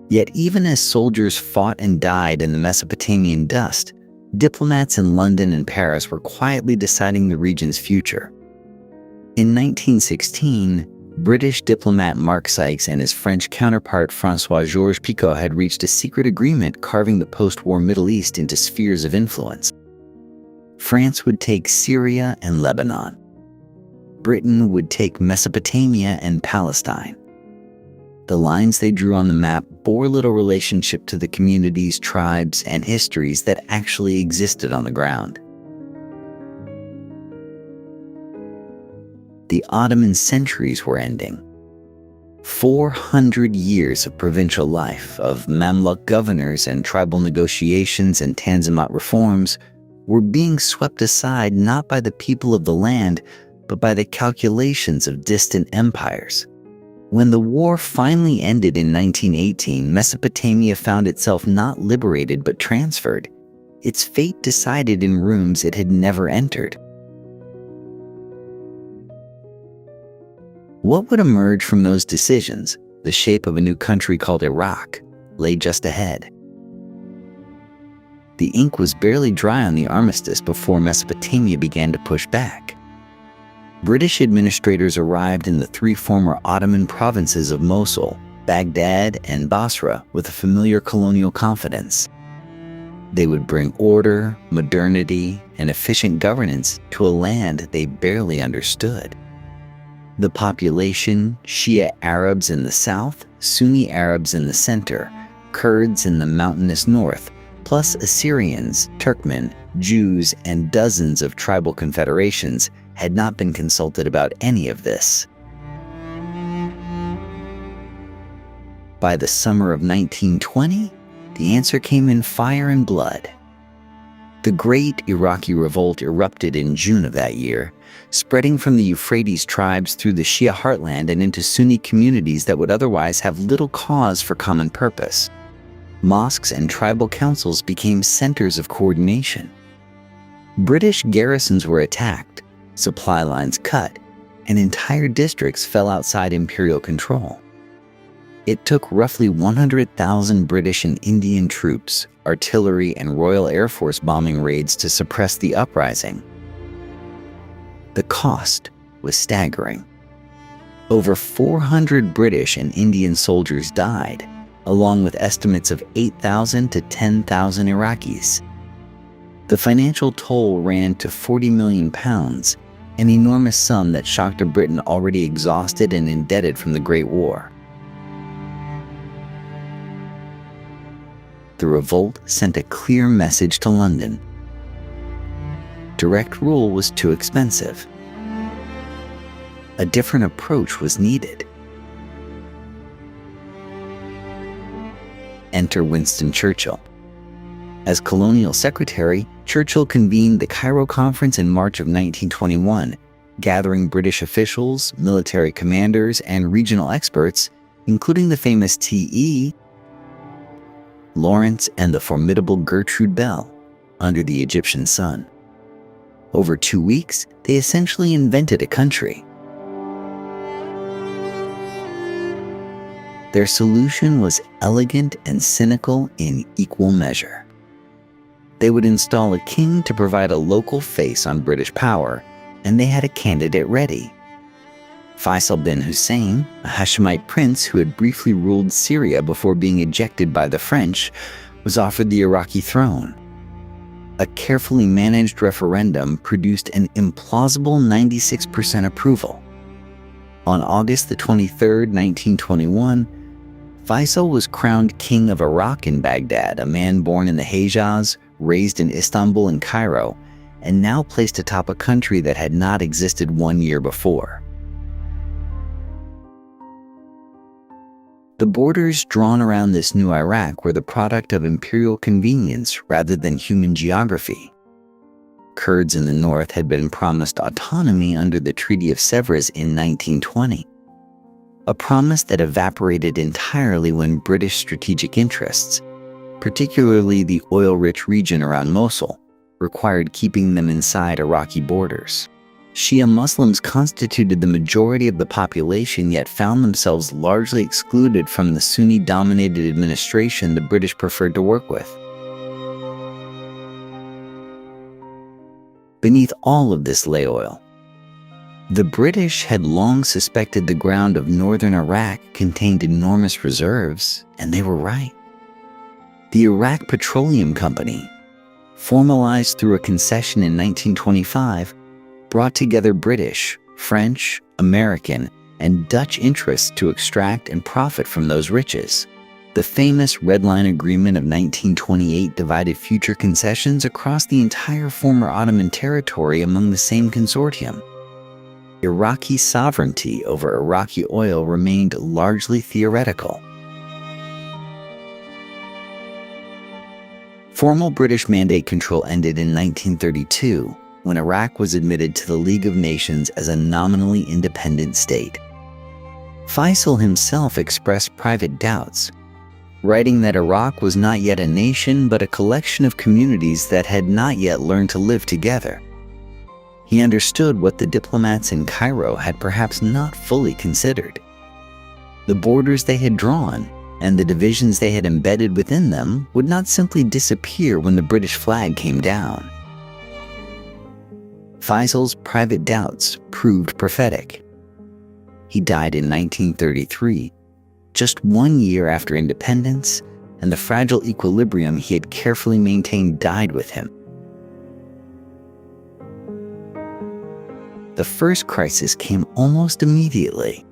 Yet even as soldiers fought and died in the Mesopotamian dust, diplomats in London and Paris were quietly deciding the region's future. In 1916, British diplomat Mark Sykes and his French counterpart François-Georges Picot had reached a secret agreement carving the post-war Middle East into spheres of influence. France would take Syria and Lebanon. Britain would take Mesopotamia and Palestine. The lines they drew on the map bore little relationship to the communities, tribes, and histories that actually existed on the ground. The Ottoman centuries were ending, 400 years of provincial life, of Mamluk governors and tribal negotiations and Tanzimat reforms, were being swept aside not by the people of the land, but by the calculations of distant empires. When the war finally ended in 1918, Mesopotamia found itself not liberated but transferred, its fate decided in rooms it had never entered. What would emerge from those decisions, the shape of a new country called Iraq, lay just ahead. The ink was barely dry on the armistice before Mesopotamia began to push back. British administrators arrived in the three former Ottoman provinces of Mosul, Baghdad, and Basra with a familiar colonial confidence. They would bring order, modernity, and efficient governance to a land they barely understood. The population, Shia Arabs in the south, Sunni Arabs in the center, Kurds in the mountainous north, plus Assyrians, Turkmen, Jews, and dozens of tribal confederations, had not been consulted about any of this. By the summer of 1920, the answer came in fire and blood. The Great Iraqi Revolt erupted in June of that year, spreading from the Euphrates tribes through the Shia heartland and into Sunni communities that would otherwise have little cause for common purpose. Mosques and tribal councils became centers of coordination. British garrisons were attacked, supply lines cut, and entire districts fell outside imperial control. It took roughly 100,000 British and Indian troops, artillery, and Royal Air Force bombing raids to suppress the uprising. The cost was staggering. Over 400 British and Indian soldiers died, along with estimates of 8,000 to 10,000 Iraqis. The financial toll ran to £40 million, an enormous sum that shocked a Britain already exhausted and indebted from the Great War. The revolt sent a clear message to London. Direct rule was too expensive. A different approach was needed. Enter Winston Churchill. As colonial secretary, Churchill convened the Cairo Conference in March of 1921, gathering British officials, military commanders, and regional experts, including the famous T.E. Lawrence and the formidable Gertrude Bell, under the Egyptian sun. Over 2 weeks, they essentially invented a country. Their solution was elegant and cynical in equal measure. They would install a king to provide a local face on British power, and they had a candidate ready. Faisal bin Hussein, a Hashemite prince who had briefly ruled Syria before being ejected by the French, was offered the Iraqi throne. A carefully managed referendum produced an implausible 96% approval. On August the 23rd, 1921, Faisal was crowned king of Iraq in Baghdad, a man born in the Hejaz, raised in Istanbul and Cairo, and now placed atop a country that had not existed 1 year before. The borders drawn around this new Iraq were the product of imperial convenience rather than human geography. Kurds in the north had been promised autonomy under the Treaty of Sèvres in 1920, a promise that evaporated entirely when British strategic interests, particularly the oil-rich region around Mosul, required keeping them inside Iraqi borders. Shia Muslims constituted the majority of the population, yet found themselves largely excluded from the Sunni-dominated administration the British preferred to work with. Beneath all of this lay oil. The British had long suspected the ground of northern Iraq contained enormous reserves, and they were right. The Iraq Petroleum Company, formalized through a concession in 1925, brought together British, French, American, and Dutch interests to extract and profit from those riches. The famous Red Line Agreement of 1928 divided future concessions across the entire former Ottoman territory among the same consortium. Iraqi sovereignty over Iraqi oil remained largely theoretical. Formal British mandate control ended in 1932, when Iraq was admitted to the League of Nations as a nominally independent state. Faisal himself expressed private doubts, writing that Iraq was not yet a nation but a collection of communities that had not yet learned to live together. He understood what the diplomats in Cairo had perhaps not fully considered. The borders they had drawn and the divisions they had embedded within them would not simply disappear when the British flag came down. Faisal's private doubts proved prophetic. He died in 1933, just 1 year after independence, and the fragile equilibrium he had carefully maintained died with him. The first crisis came almost immediately.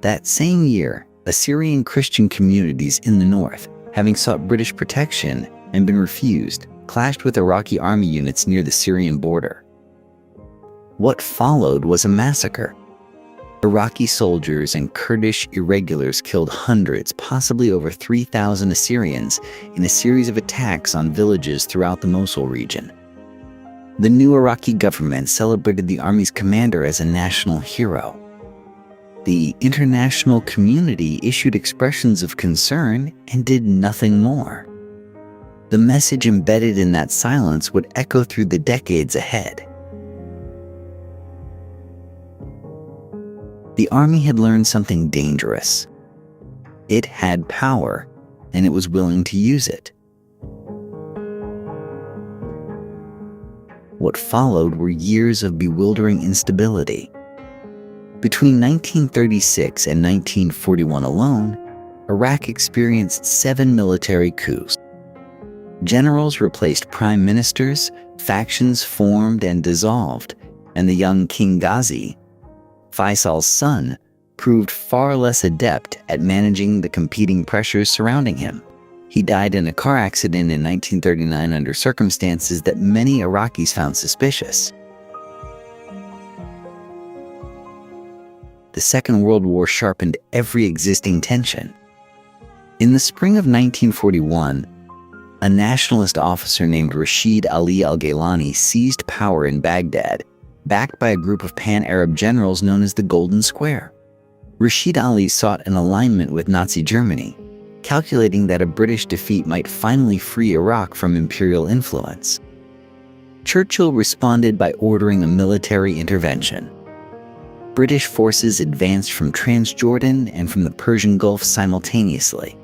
That same year, Assyrian Christian communities in the north, having sought British protection and been refused, clashed with Iraqi army units near the Syrian border. What followed was a massacre. Iraqi soldiers and Kurdish irregulars killed hundreds, possibly over 3,000 Assyrians, in a series of attacks on villages throughout the Mosul region. The new Iraqi government celebrated the army's commander as a national hero. The international community issued expressions of concern and did nothing more. The message embedded in that silence would echo through the decades ahead. The army had learned something dangerous. It had power, and it was willing to use it. What followed were years of bewildering instability. Between 1936 and 1941 alone, Iraq experienced 7 military coups. Generals replaced prime ministers, factions formed and dissolved, and the young King Ghazi, Faisal's son, proved far less adept at managing the competing pressures surrounding him. He died in a car accident in 1939 under circumstances that many Iraqis found suspicious. The Second World War sharpened every existing tension. In the spring of 1941, a nationalist officer named Rashid Ali al-Gailani seized power in Baghdad, backed by a group of pan-Arab generals known as the Golden Square. Rashid Ali sought an alignment with Nazi Germany, calculating that a British defeat might finally free Iraq from imperial influence. Churchill responded by ordering a military intervention. British forces advanced from Transjordan and from the Persian Gulf simultaneously.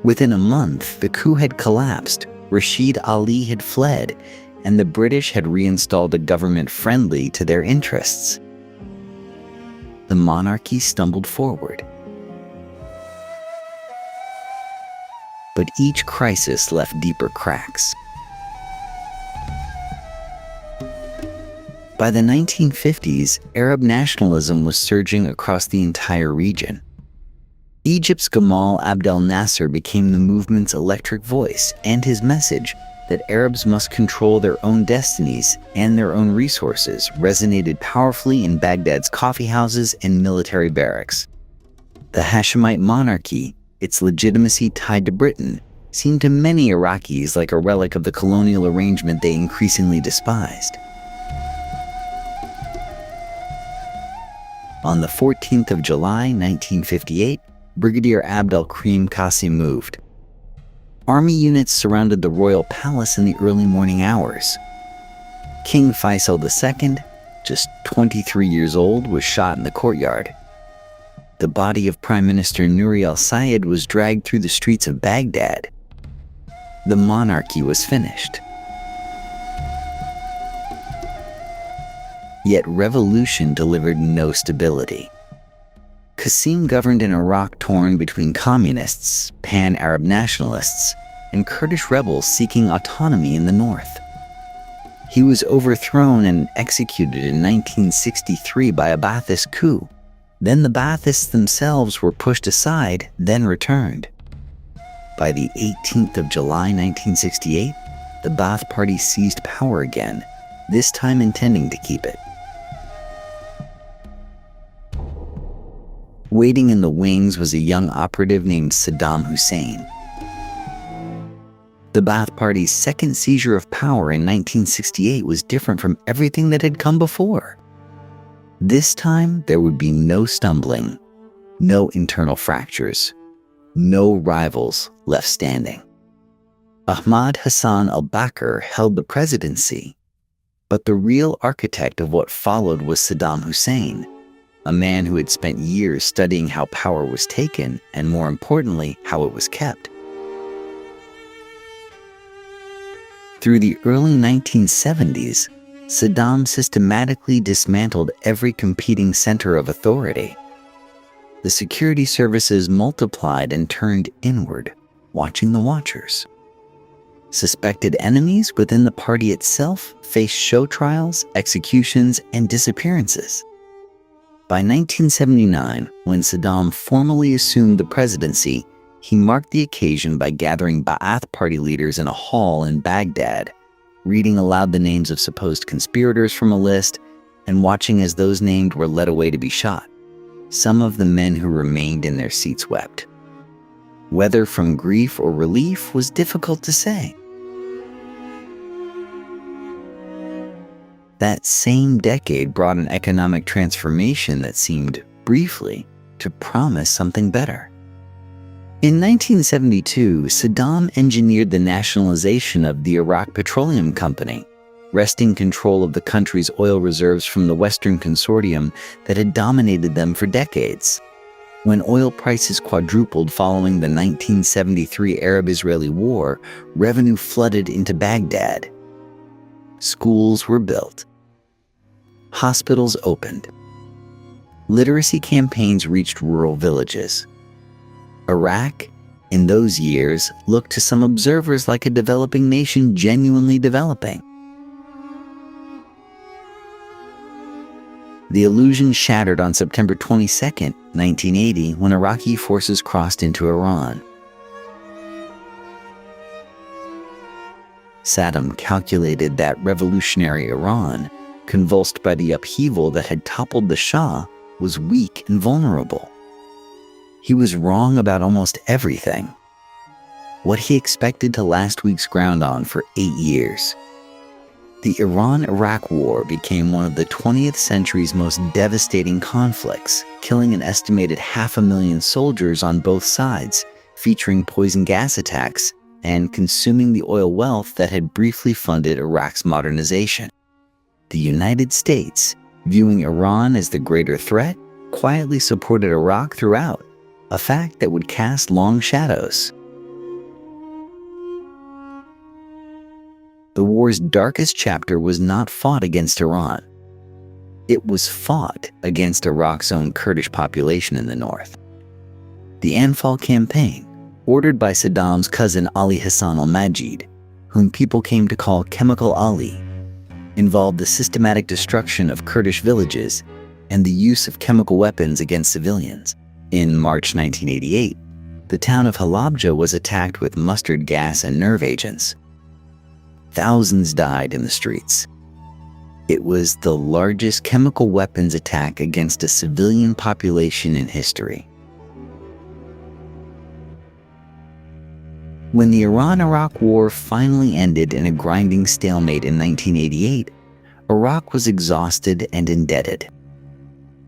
Within a month, the coup had collapsed, Rashid Ali had fled, and the British had reinstalled a government friendly to their interests. The monarchy stumbled forward. But each crisis left deeper cracks. By the 1950s, Arab nationalism was surging across the entire region. Egypt's Gamal Abdel Nasser became the movement's electric voice, and his message that Arabs must control their own destinies and their own resources resonated powerfully in Baghdad's coffeehouses and military barracks. The Hashemite monarchy, its legitimacy tied to Britain, seemed to many Iraqis like a relic of the colonial arrangement they increasingly despised. On the 14th of July, 1958, Brigadier Abdel Karim Qasim moved. Army units surrounded the royal palace in the early morning hours. King Faisal II, just 23 years old, was shot in the courtyard. The body of Prime Minister Nouri al-Sayed was dragged through the streets of Baghdad. The monarchy was finished. Yet revolution delivered no stability. Qasim governed an Iraq torn between communists, pan-Arab nationalists, and Kurdish rebels seeking autonomy in the north. He was overthrown and executed in 1963 by a Ba'athist coup. Then the Ba'athists themselves were pushed aside, then returned. By the 18th of July 1968, the Ba'ath Party seized power again, this time intending to keep it. Waiting in the wings was a young operative named Saddam Hussein. The Ba'ath Party's second seizure of power in 1968 was different from everything that had come before. This time, there would be no stumbling, no internal fractures, no rivals left standing. Ahmad Hassan al-Bakr held the presidency, but the real architect of what followed was Saddam Hussein, a man who had spent years studying how power was taken and, more importantly, how it was kept. Through the early 1970s, Saddam systematically dismantled every competing center of authority. The security services multiplied and turned inward, watching the watchers. Suspected enemies within the party itself faced show trials, executions, and disappearances. By 1979, when Saddam formally assumed the presidency, he marked the occasion by gathering Ba'ath Party leaders in a hall in Baghdad, reading aloud the names of supposed conspirators from a list, and watching as those named were led away to be shot. Some of the men who remained in their seats wept. Whether from grief or relief was difficult to say. That same decade brought an economic transformation that seemed, briefly, to promise something better. In 1972, Saddam engineered the nationalization of the Uruk Petroleum Company, wresting control of the country's oil reserves from the Western Consortium that had dominated them for decades. When oil prices quadrupled following the 1973 Arab-Israeli War, revenue flooded into Baghdad. Schools were built. Hospitals opened. Literacy campaigns reached rural villages. Iraq, in those years, looked to some observers like a developing nation genuinely developing. The illusion shattered on September 22, 1980, when Iraqi forces crossed into Iran. Saddam calculated that revolutionary Iran, convulsed by the upheaval that had toppled the Shah, was weak and vulnerable. He was wrong about almost everything. What he expected to last week's ground on for 8 years. The Iran-Iraq War became one of the 20th century's most devastating conflicts, killing an estimated 500,000 soldiers on both sides, featuring poison gas attacks, and consuming the oil wealth that had briefly funded Iraq's modernization. The United States, viewing Iran as the greater threat, quietly supported Iraq throughout, a fact that would cast long shadows. The war's darkest chapter was not fought against Iran. It was fought against Iraq's own Kurdish population in the north. The Anfal campaign, ordered by Saddam's cousin Ali Hassan al-Majid, whom people came to call Chemical Ali, involved the systematic destruction of Kurdish villages and the use of chemical weapons against civilians. In March 1988, the town of Halabja was attacked with mustard gas and nerve agents. Thousands died in the streets. It was the largest chemical weapons attack against a civilian population in history. When the Iran-Iraq War finally ended in a grinding stalemate in 1988, Iraq was exhausted and indebted.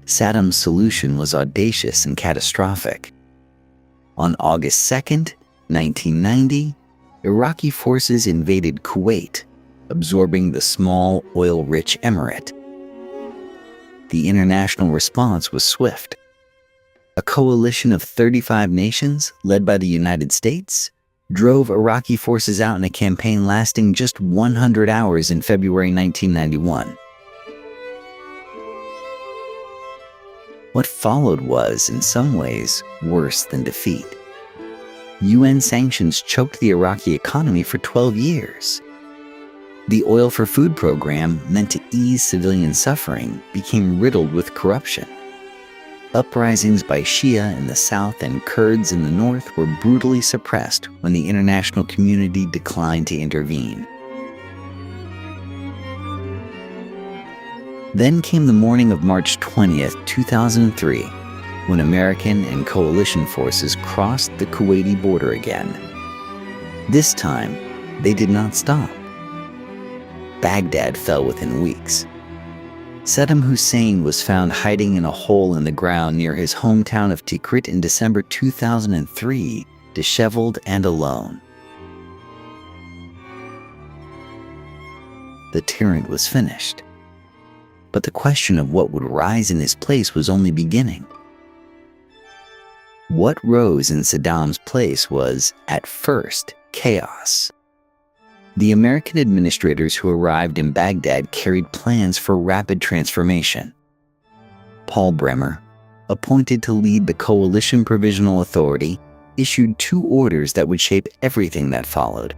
Saddam's solution was audacious and catastrophic. On August 2, 1990, Iraqi forces invaded Kuwait, absorbing the small, oil-rich emirate. The international response was swift. A coalition of 35 nations, led by the United States, drove Iraqi forces out in a campaign lasting just 100 hours in February 1991. What followed was, in some ways, worse than defeat. UN sanctions choked the Iraqi economy for 12 years. The Oil for Food program, meant to ease civilian suffering, became riddled with corruption. Uprisings by Shia in the south and Kurds in the north were brutally suppressed when the international community declined to intervene. Then came the morning of March 20th, 2003, when American and coalition forces crossed the Kuwaiti border again. This time, they did not stop. Baghdad fell within weeks. Saddam Hussein was found hiding in a hole in the ground near his hometown of Tikrit in December 2003, disheveled and alone. The tyrant was finished. But the question of what would rise in his place was only beginning. What rose in Saddam's place was, at first, chaos. The American administrators who arrived in Baghdad carried plans for rapid transformation. Paul Bremer, appointed to lead the Coalition Provisional Authority, issued 2 orders that would shape everything that followed.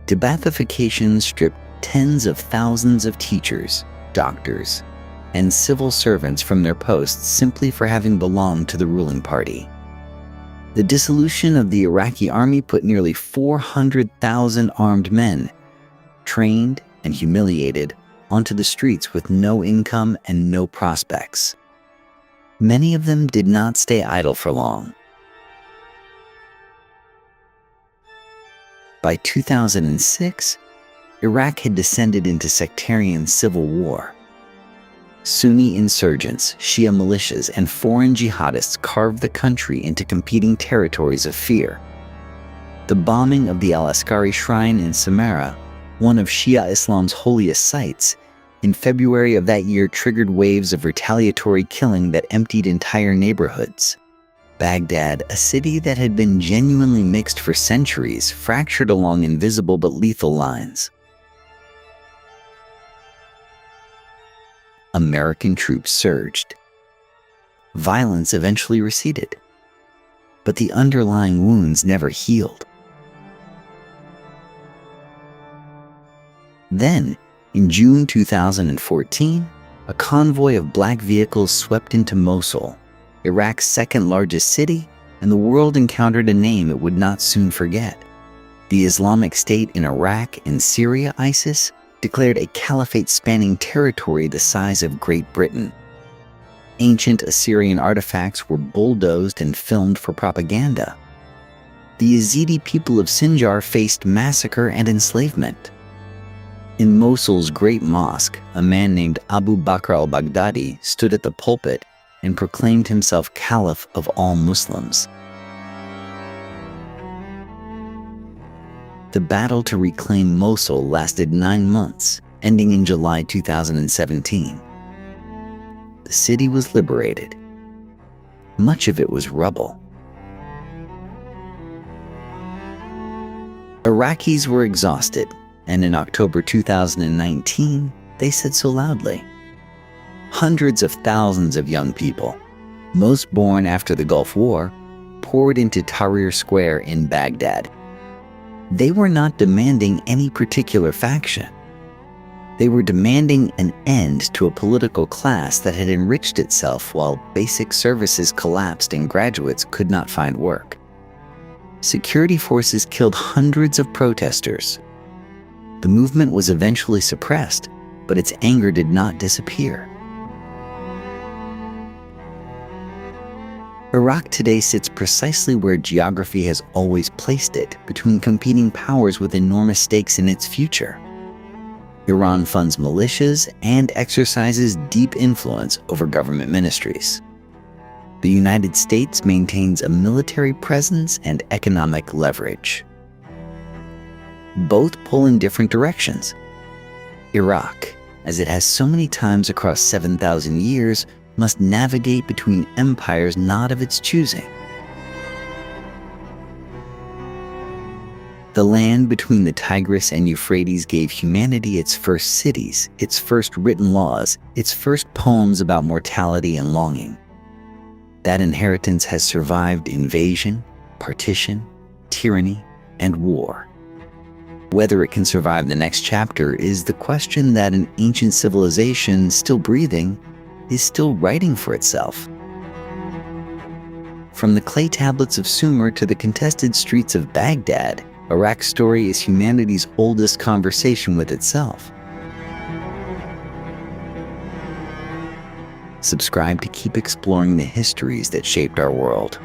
De-Baathification stripped tens of thousands of teachers, doctors, and civil servants from their posts simply for having belonged to the ruling party. The dissolution of the Iraqi army put nearly 400,000 armed men, trained and humiliated, onto the streets with no income and no prospects. Many of them did not stay idle for long. By 2006, Iraq had descended into sectarian civil war. Sunni insurgents, Shia militias, and foreign jihadists carved the country into competing territories of fear. The bombing of the Al-Askari shrine in Samarra, one of Shia Islam's holiest sites, in February of that year triggered waves of retaliatory killing that emptied entire neighborhoods. Baghdad, a city that had been genuinely mixed for centuries, fractured along invisible but lethal lines. American troops surged. Violence eventually receded, but the underlying wounds never healed. Then, in June 2014, a convoy of black vehicles swept into Mosul, Iraq's second-largest city, and the world encountered a name it would not soon forget. The Islamic State in Iraq and Syria, ISIS, declared a caliphate spanning territory the size of Great Britain. Ancient Assyrian artifacts were bulldozed and filmed for propaganda. The Yazidi people of Sinjar faced massacre and enslavement. In Mosul's Great Mosque, a man named Abu Bakr al-Baghdadi stood at the pulpit and proclaimed himself Caliph of all Muslims. The battle to reclaim Mosul lasted 9 months, ending in July 2017. The city was liberated. Much of it was rubble. Iraqis were exhausted, and in October 2019, they said so loudly. Hundreds of thousands of young people, most born after the Gulf War, poured into Tahrir Square in Baghdad. They were not demanding any particular faction. They were demanding an end to a political class that had enriched itself while basic services collapsed and graduates could not find work. Security forces killed hundreds of protesters. The movement was eventually suppressed, but its anger did not disappear. Iraq today sits precisely where geography has always placed it, between competing powers with enormous stakes in its future. Iran funds militias and exercises deep influence over government ministries. The United States maintains a military presence and economic leverage. Both pull in different directions. Iraq, as it has so many times across 7,000 years, must navigate between empires not of its choosing. The land between the Tigris and Euphrates gave humanity its first cities, its first written laws, its first poems about mortality and longing. That inheritance has survived invasion, partition, tyranny, and war. Whether it can survive the next chapter is the question that an ancient civilization still breathing is still writing for itself. From the clay tablets of Sumer to the contested streets of Baghdad, Iraq's story is humanity's oldest conversation with itself. Subscribe to keep exploring the histories that shaped our world.